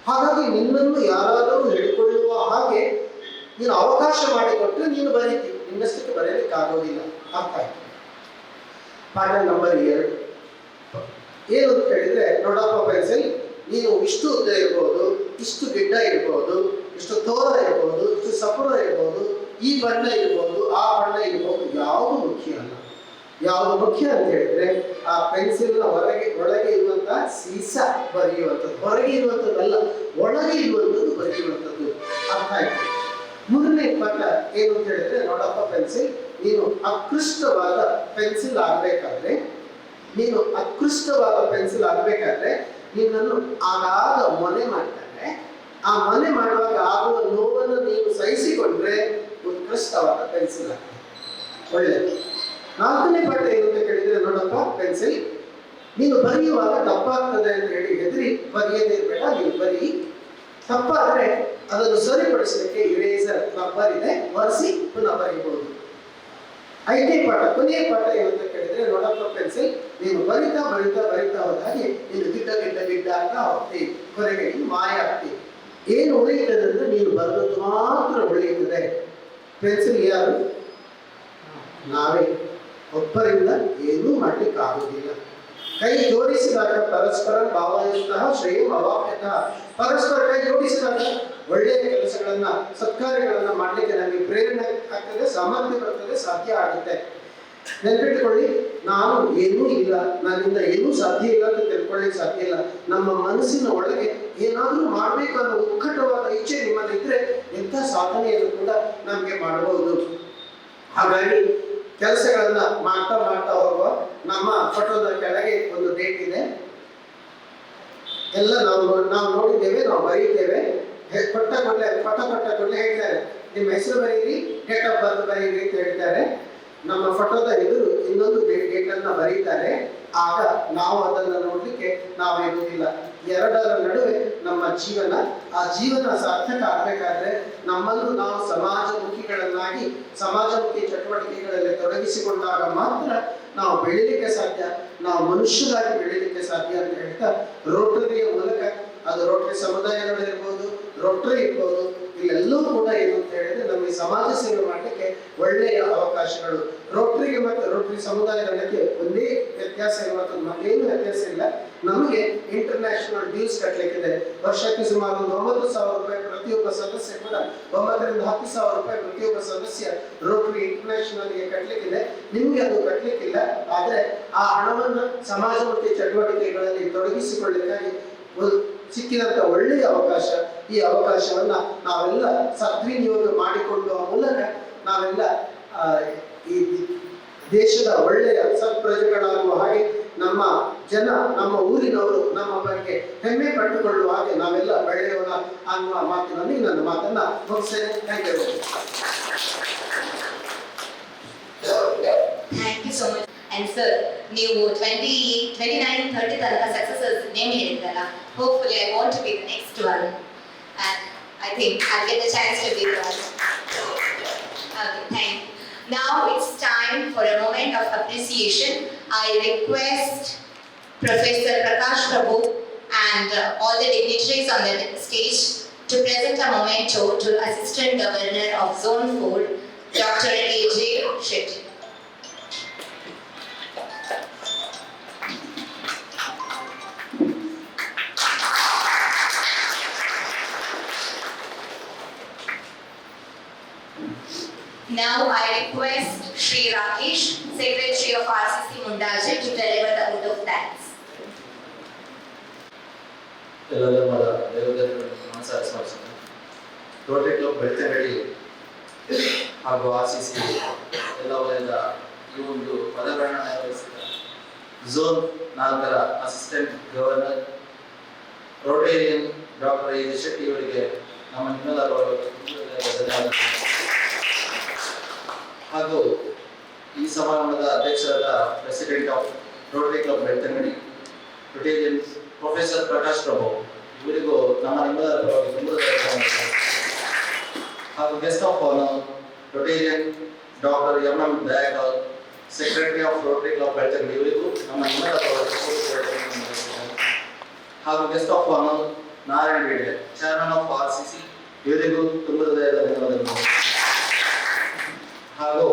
ಹಾಗಾಗಿ ನಿನ್ನನ್ನು ಯಾರಾದರೂ ಹಿಡ್ಕೊಳ್ಳುವ ಹಾಗೆ ನೀನು ಅವಕಾಶ ಮಾಡಿಕೊಟ್ರೆ ನೀನು ಬರೀತಿ, ನಿನ್ನಷ್ಟಕ್ಕೆ ಬರೀಲಿಕ್ಕೆ ಆಗೋದಿಲ್ಲ. ಅರ್ಥ ಆಯ್ತು? ಪಾಠ ನಂಬರ್ 2 ಏನು ಅಂತ ಹೇಳಿದ್ರೆ, ನೋಡಪ್ಪ ಪೆನ್ಸಿಲ್, ನೀನು ಇಷ್ಟು ಉದ್ದ ಇರ್ಬೋದು, ಇಷ್ಟು ಗಿಡ್ಡ ಇರ್ಬೋದು, ಇಷ್ಟು ತೋರ ಇರ್ಬೋದು, ಇಷ್ಟು ಸಪುರ ಇರ್ಬೋದು, ಈ ಬಣ್ಣ ಇರ್ಬೋದು, ಆ ಬಣ್ಣ ಇರ್ಬೋದು, ಯಾವುದು ಮುಖ್ಯ ಅಲ್ಲ. ಯಾವುದು ಮುಖ್ಯ ಅಂತ ಹೇಳಿದ್ರೆ ಆ ಪೆನ್ಸಿಲ್ನ ಒಳಗೆ ಇರುವಂತಹ ಸೀಸ ಬರೆಯುವಂಥದ್ದು, ಹೊರಗೆ ಇರುವಂಥದ್ದಲ್ಲ, ಒಳಗೆ ಇರುವಂಥದ್ದು ಬರೆಯುವಂಥದ್ದು. ಅರ್ಥ ಆಯ್ತು? 3ನೇ ಪಾಠ ಏನು ಅಂತ ಹೇಳಿದ್ರೆ, ನೋಡಪ್ಪ ಪೆನ್ಸಿಲ್, ನೀನು ಉತ್ಕೃಷ್ಟವಾದ ಪೆನ್ಸಿಲ್ ಆಗಬೇಕಾದ್ರೆ ನಿನ್ನನ್ನು ಆಗಾಗ ಮೊನೆ ಮಾಡ್ತಾರೆ. ಆ ಮೊನೆ ಮಾಡುವಾಗ ಆಗುವ ನೋವನ್ನು ನೀನು ಸಹಿಸಿಕೊಂಡ್ರೆ ಉತ್ಕೃಷ್ಟವಾದ ಪೆನ್ಸಿಲ್ ಆಗ್ತದೆ. ಒಳ್ಳೆಯದು. 4ನೇ ಪಾಠ ಏನು ಅಂತ ಕೇಳಿದ್ರೆ, ನೋಡಪ್ಪ ಪೆನ್ಸಿಲ್, ನೀನು ಬರೆಯುವಾಗ ತಪ್ಪಾಗ್ತದೆ ಅಂತ ಹೇಳಿ ಹೆದರಿ ಬರೆಯದೇ ಇರಬೇಡ. ನೀನು ಬರೀ, ತಪ್ಪಾದ್ರೆ ಅದನ್ನು ಸರಿಪಡಿಸಲಿಕ್ಕೆ ಇರೇಸರ್ ರಬ್ಬರ್ ಇದೆ, ಒರೆಸಿ ಪುನಃ ಬರೀಬಹುದು. 5ನೇ ಪಾಠ, ಕೊನೆಯ ಪಾಠ ಏನು ಅಂತ ಕೇಳಿದ್ರೆ, ನೋಡಪ್ಪ ಪೆನ್ಸಿಲ್, ನೀನು ಬರಿತಾ ಹೋದ ಹಾಗೆ ನೀನು ಗಿಡ್ಡ ಆಗ್ತಾ ಹೋಗ್ತಿ, ಕೊನೆಗೆ ನೀನು ಮಾಯ ಆಗ್ತಿ. ಏನು ಉಳಿಯುತ್ತದೆ ಅಂದ್ರೆ ನೀನು ಬರೆದದ್ದು ಮಾತ್ರ ಉಳಿಯುತ್ತದೆ. ಪೆನ್ಸಿಲ್ ಯಾರು? ನಾವೇ. ಒಬ್ಬರಿಂದ ಏನೂ ಮಾಡ್ಲಿಕ್ಕೆ ಆಗುವುದಿಲ್ಲ. ಕೈ ಜೋಡಿಸಿದಾಗ ಪರಸ್ಪರ ಭಾವಯುಕ್ತಃ ಶ್ರೇಯಂ ಅವಾಪ್ಯತಃ. ಪರಸ್ಪರ ಕೈ ಜೋಡಿಸಿದಾಗ ಒಳ್ಳೆಯ ಕೆಲಸಗಳನ್ನ, ಸತ್ಕಾರ್ಯಗಳನ್ನ ಮಾಡ್ಲಿಕ್ಕೆ ನಮಗೆ ಪ್ರೇರಣೆ ಆಗ್ತದೆ, ಸಾಮರ್ಥ್ಯ ಬರ್ತದೆ, ಸಾಧ್ಯ ಆಗುತ್ತೆ. ನೆನಪಿಟ್ಟುಕೊಳ್ಳಿ, ನಾನು ಏನೂ ಇಲ್ಲ, ನನ್ನಿಂದ ಏನೂ ಸಾಧ್ಯ ಇಲ್ಲ ಅಂತ ತಿಳ್ಕೊಳ್ಳಿಕ್ಕೆ ಸಾಧ್ಯ ಇಲ್ಲ. ನಮ್ಮ ಮನಸ್ಸಿನ ಒಳಗೆ ಏನಾದರೂ ಮಾಡಬೇಕು ಅನ್ನೋ ಉತ್ಕಟವಾದ ಇಚ್ಛೆ ನಿಮ್ಮಲ್ಲಿದ್ರೆ ಎಂಥ ಸಾಧನೆಯನ್ನು ಕೂಡ ನಮಗೆ ಮಾಡಬಹುದು. ಹಾಗಾಗಿ ಕೆಲಸಗಳನ್ನ ಮಾಡ್ತಾ ಹೋಗುವ. ನಮ್ಮ ಫೋಟೋದ ಕೆಳಗೆ ಒಂದು ಡೇಟ್ ಇದೆ, ಎಲ್ಲ ನಾವು ನೋಡಿದ್ದೇವೆ, ನಾವು ಬರೀತೇವೆ. ಕೊಟ್ಟ ಕೂಡಲೇ ಹೇಳ್ತಾರೆ, ನಿಮ್ಮ ಹೆಸರು ಬರೀರಿ, ಡೇಟ್ ಆಫ್ ಬರ್ತ್ ಬರೀರಿ ಅಂತ ಹೇಳ್ತಾರೆ. ನಮ್ಮ ಫೋಟೋದ ಎದುರು ಇನ್ನೊಂದು ಡೇಟ್ ಅನ್ನ ಬರೀತಾರೆ. ಆಗ ನಾವು ಅದನ್ನು ನೋಡ್ಲಿಕ್ಕೆ ನಾವಿರುವುದಿಲ್ಲ. ಎರಡರ ನಡುವೆ ನಮ್ಮ ಜೀವನ, ಆ ಜೀವನ ಸಾರ್ಥಕ ಆಗ್ಬೇಕಾದ್ರೆ ನಮ್ಮನ್ನು ನಾವು ಸಮಾಜಮುಖಿಗಳನ್ನಾಗಿ, ಸಮಾಜಮುಖಿ ಚಟುವಟಿಕೆಗಳಲ್ಲಿ ತೊಡಗಿಸಿಕೊಂಡಾಗ ಮಾತ್ರ ನಾವು ಬೆಳಿಲಿಕ್ಕೆ ಸಾಧ್ಯ, ನಾವು ಮನುಷ್ಯರಾಗಿ ಬೆಳಿಲಿಕ್ಕೆ ಸಾಧ್ಯ ಅಂತ ಹೇಳ್ತಾ, ರೋಟರಿಯ ಮೂಲಕ, ಅದು ರೋಟರಿ ಸಮುದಾಯಗಳಿರ್ಬೋದು, ರೋಟರಿ ಇರ್ಬೋದು, ಇಲ್ಲೆಲ್ಲವೂ ಕೂಡ ಏನು ಅಂತ ಹೇಳಿದ್ರೆ ನಮಗೆ ಸಮಾಜ ಸೇವೆ ಮಾಡಲಿಕ್ಕೆ ಒಳ್ಳೆಯ ಅವಕಾಶಗಳು. ರೋಟರಿಗೆ ಮತ್ತು ರೋಟರಿ ಸಮುದಾಯಗಳಿಗೆ ಒಂದೇ ವ್ಯತ್ಯಾಸ ಇರುವಂತ, ಏನು ವ್ಯತ್ಯಾಸ ಇಲ್ಲ. ನಮಗೆ ಇಂಟರ್ನ್ಯಾಷನಲ್ ಡ್ಯೂಸ್ ಕಟ್ಟಲಿಕ್ಕಿದೆ. ವರ್ಷಕ್ಕೆ ಸುಮಾರು 9,000 ರೂಪಾಯಿ ಪ್ರತಿಯೊಬ್ಬ ಸದಸ್ಯ ಕೂಡ, 9,000 ರಿಂದ 10,000 ರೂಪಾಯಿ ಪ್ರತಿಯೊಬ್ಬ ಸದಸ್ಯ ರೋಟರಿ ಇಂಟರ್ನ್ಯಾಷನಲ್ಗೆ ಕಟ್ಟಲಿಕ್ಕಿದೆ. ನಿಮ್ಗೆ ಅದು ಕಟ್ಟಲಿಕ್ಕಿಲ್ಲ, ಆದ್ರೆ ಆ ಹಣವನ್ನು ಸಮಾಜಮುಖಿ ಚಟುವಟಿಕೆಗಳಲ್ಲಿ ತೊಡಗಿಸಿಕೊಳ್ಳಲಿಕ್ಕಾಗಿ ಸಿಕ್ಕಿದಂತ ಒಳ್ಳೆಯ ಅವಕಾಶ. ಈ ಅವಕಾಶವನ್ನ ನಾವೆಲ್ಲ ಸದ್ವಿನಿಯೋಗ ಮಾಡಿಕೊಳ್ಳುವ ಮೂಲಕ ನಾವೆಲ್ಲ ಈ ದೇಶದ ಒಳ್ಳೆಯ ಸತ್ಪ್ರಜೆಗಳಾಗುವ ಹಾಗೆ, ನಮ್ಮ ಜನ, ನಮ್ಮ ಊರಿನವರು ನಮ್ಮ ಬಗ್ಗೆ ಹೆಮ್ಮೆ ಪಟ್ಟುಕೊಳ್ಳುವ ಹಾಗೆ ನಾವೆಲ್ಲ ಬೆಳೆಯೋಣ ಅನ್ನುವ ಮಾತಿನಲ್ಲಿ ನನ್ನ ಮಾತನ್ನ ಮುಗಿಸ್ತೇನೆ. Thank you so much. And sir, ನೀವು 28, 29, 30 ತನಕ ಸಕ್ಸಸಸ್ ನೇಮ್ ಹೇಳಿದ್ರಲ್ಲ, hopefully I want to be the next one, and I think I'll get the chance to be the one. Okay, thank you. Now it's time for a moment of appreciation. I request Professor Prakash Prabhu and all the dignitaries on the stage to present a memento to Assistant Governor of Zone 4, Dr. A.J. Shetty. Now I request Shri Rakesh, Secretary of RCC Mundaje, to deliver the vote of thanks. ಎಲ್ಲರೂ ಮನಸ್ಸಾರ ಸ್ಮರಿಸಿದೆ. Rotary club Belthangady ಹಾಗೂ RCC ಎಲ್ಲ ವಲಯದ ಈ ಒಂದು ಪದಗಳನ್ನ ನಿರ್ವಹಿಸಿದ ಝೋನ್ 4ರ assistant governor Rotarian doctor A Shetty ಅವರಿಗೆ ನಮ್ಮ ನಿಮ್ಮೆಲ್ಲರ ಧನ್ಯವಾದಗಳು. ಹಾಗೂ ಈ ಸಮಾರಂಭದ ಅಧ್ಯಕ್ಷರಾದ president of Rotary club Belthangady Rotarian professor Prakash Prabhu ಇವರಿಗೂ ನಮ್ಮ ನಿಮ್ಮೆಲ್ಲರ ಪರವಾಗಿ ತುಂಬ ಧನ್ಯವಾದಗಳು. ಹಾಗೂ guest of honour Rotarian doctor M Dayakar, secretary of Rotary club Belthangady ಇವರಿಗೂ ನಮ್ಮ ನಿಮ್ಮೆಲ್ಲರ ಪರವಾಗಿ ಹಾಗೂ guest of honour Narayana ಬೇಡೆ, chairman of RCC ಇವರಿಗೂ ತುಂಬ ಧನ್ಯವಾದಗಳು. ಹಾಗೂ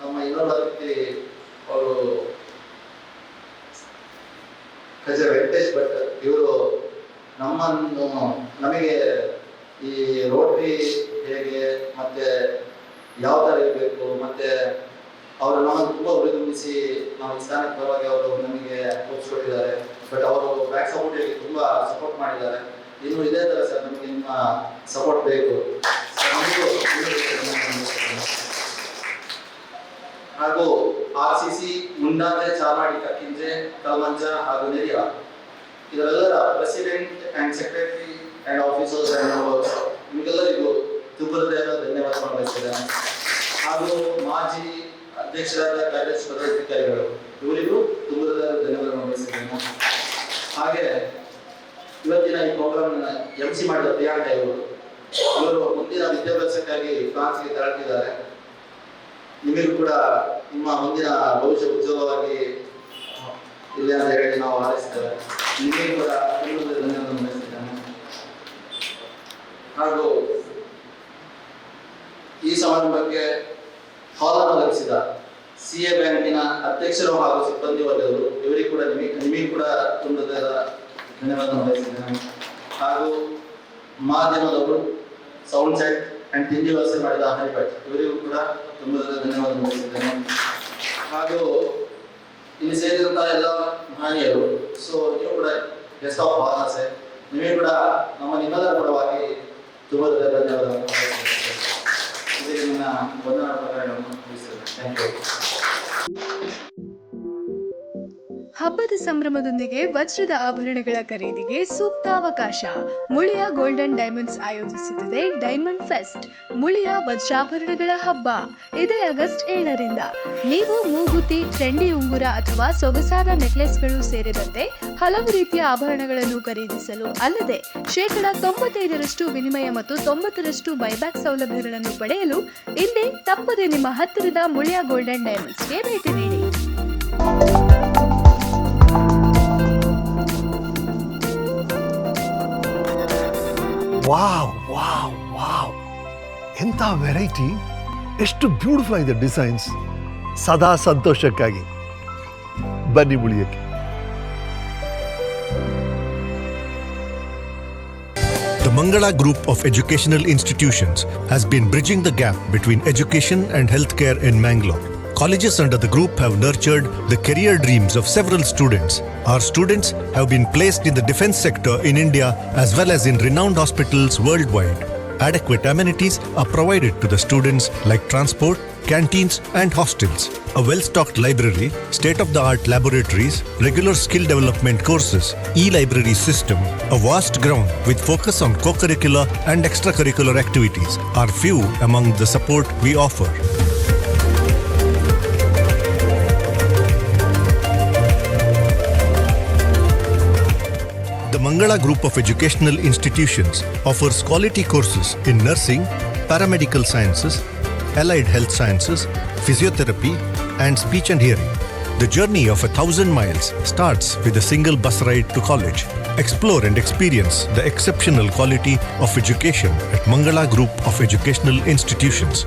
ನಮ್ಮ ಇನ್ನೊಬ್ಬ ವ್ಯಕ್ತಿ ಅವರು ಕಜ ವೆಂಕಟೇಶ್ ಭಟ್, ಇವರು ನಮಗೆ ಈ ರೋಟರಿ ಹೇಗೆ ಮತ್ತೆ ಯಾವ ಥರ ಇರಬೇಕು ಮತ್ತೆ ಅವರು ನಮ್ಮನ್ನು ತುಂಬ ಹುರಿದುಂಬಿಸಿ ನಾವು ಈ ಸ್ಥಾನಕ್ಕೆ ಬರುವಾಗ ಅವರು ನಮಗೆ ಒಪ್ಪಿಸ್ಕೊಟ್ಟಿದ್ದಾರೆ. ಬಟ್ ಅವರು ಬ್ಯಾಕ್ ಸಪೋರ್ಟಿಗೆ ತುಂಬ ಸಪೋರ್ಟ್ ಮಾಡಿದ್ದಾರೆ. ಇನ್ನು ಇದೇ ಥರ ಸರ್ ನಮಗೆ ನಿಮ್ಮ ಸಪೋರ್ಟ್ ಬೇಕು. ಹಾಗೂ RCC ಮುಂಡಾಜೆ, ಚಾರ್ಮಾಡಿ, ಕಕ್ಕಿಂಜೆ, ಕಲ್ಮಂಜ ಹಾಗೂ ನೆರಿಯ ಇದರೆಲ್ಲರ president and secretary and officers and members ನಿಮಗೆಲ್ಲರಿಗೂ ತುಂಬದೇ ಧನ್ಯವಾದಗಳು ಬಯಸಿದ್ದೇನೆ. ಹಾಗೂ ಮಾಜಿ ಅಧ್ಯಕ್ಷರಾದ ಕಾರ್ಯದರ್ಶಿ ಪದಾಧಿಕಾರಿಗಳು ಇವರಿಗೂ ತುಂಬದ ಧನ್ಯವಾದಗಳು ಬಯಸಿದ್ದೇನೆ. ಹಾಗೆ ಇವತ್ತಿನ ಈ ಪ್ರೋಗ್ರಾಮ್ MC ಮಾಡಿದ ಪ್ರಿಯಾಂಕ ಇವರು ಮುಂದಿನ ವಿದ್ಯಾಭ್ಯಾಸಕ್ಕಾಗಿ ಫ್ರಾನ್ಸ್ಗೆ ತೆರಳಿದ್ದಾರೆ. ನಿಮಗೂ ಕೂಡ ನಿಮ್ಮ ಮುಂದಿನ ಭವಿಷ್ಯ ಉಜ್ವಲವಾಗಿ ಇಲ್ಲಿ ಅಂತ ಹೇಳಿ ನಾವು ಹಾರೈಸ್ತೇವೆ. ನಿಮಗೂ ಕೂಡ ಧನ್ಯವಾದ ಬಯಸಿದ್ದೇನೆ. ಹಾಗೂ ಈ ಸಮಾರಂಭಕ್ಕೆ ಹಾಲನ್ನು ಒದಗಿಸಿದ CA ಬ್ಯಾಂಕಿನ ಅಧ್ಯಕ್ಷರು ಹಾಗೂ ಸಿಬ್ಬಂದಿ ವರ್ಗದವರು ಇವರಿಗೂ ಕೂಡ ನಿಮಗೆ ಕೂಡ ತುಂಬ ಧನ್ಯವಾದ ಬಯಸಿದ್ದೇನೆ. ಹಾಗೂ ಮಾಧ್ಯಮದವರು ಸೌಂಡ್ ಸೆಟ್ ಅಂಡ್ ತಿಂಡಿ ವ್ಯವಸ್ಥೆ ಮಾಡಿದ ಹರಿಭಟ್ ಇವರಿಗೂ ಕೂಡ ತುಂಬ ಧನ್ಯವಾದ ಬಯಸಿದ್ದೇನೆ. ಹಾಗೂ ಇಲ್ಲಿ ಸೇರಿದಂತಹ ಎಲ್ಲ ಮಹನೀಯರು, ಸೊ ನೀವು ಕೂಡ ಗೆಸ್ಟ್ ಆಫ್ ಆನರ್ಸ್, ನಿಮಗೆ ಕೂಡ ನಿಮ್ಮೆಲ್ಲರ ಪರವಾಗಿ ತುಂಬ ಧನ್ಯವಾದಗಳನ್ನು ಇದಕ್ಕೆ ನನ್ನ ವಂದನಾ ಪ್ರಕರಣವನ್ನು ಮುಗಿಸ್ತೇನೆ. Thank you. ಹಬ್ಬದ ಸಂಭ್ರಮದೊಂದಿಗೆ ವಜ್ರದ ಆಭರಣಗಳ ಖರೀದಿಗೆ ಸೂಕ್ತ ಅವಕಾಶ. ಮುಳಿಯ ಗೋಲ್ಡನ್ ಡೈಮಂಡ್ಸ್ ಆಯೋಜಿಸುತ್ತಿದೆ ಡೈಮಂಡ್ ಫೆಸ್ಟ್, ಮುಳಿಯ ವಜ್ರಾಭರಣಗಳ ಹಬ್ಬ. ಇದೇ ಆಗಸ್ಟ್ 7ರಿಂದ ನೀವು ಮೂಗುತಿ, ಟ್ರೆಂಡಿ ಉಂಗುರ ಅಥವಾ ಸೊಗಸಾದ ನೆಕ್ಲೆಸ್ಗಳು ಸೇರಿದಂತೆ ಹಲವು ರೀತಿಯ ಆಭರಣಗಳನ್ನು ಖರೀದಿಸಲು ಅಲ್ಲದೆ 95% ವಿನಿಮಯ ಮತ್ತು 90% ಬೈಬ್ಯಾಕ್ ಸೌಲಭ್ಯಗಳನ್ನು ಪಡೆಯಲು ಇಲ್ಲಿ ತಪ್ಪದೆ ನಿಮ್ಮ ಹತ್ತಿರದ ಮುಳಿಯ ಗೋಲ್ಡನ್ ಡೈಮಂಡ್ಸ್ಗೆ ಭೇಟಿ ನೀಡಿ. ವಾವ್ ವಾವ್ ವಾವ್, ಎಂಥ ವೆರೈಟಿ, ಎಷ್ಟು ಬ್ಯೂಟಿಫುಲ್ ಆಗಿದೆ ಡಿಸೈನ್ಸ್. ಸದಾ ಸಂತೋಷಕ್ಕಾಗಿ ಬನ್ನಿ ಮುಳಿಯಕ್ಕೆ. The Mangala Group of Educational Institutions has been bridging the gap between education and healthcare in Mangalore. Colleges under the group have nurtured the career dreams of several students. Our students have been placed in the defense sector in India as well as in renowned hospitals worldwide. Adequate amenities are provided to the students like transport, canteens and hostels. A well-stocked library, state-of-the-art laboratories, regular skill development courses, e-library system, a vast ground with focus on co-curricular and extracurricular activities are few among the support we offer. The Mangala Group of Educational Institutions offers quality courses in nursing, paramedical sciences, allied health sciences, physiotherapy, and speech and hearing. The journey of 1,000 miles starts with a single bus ride to college. Explore and experience the exceptional quality of education at Mangala Group of Educational Institutions.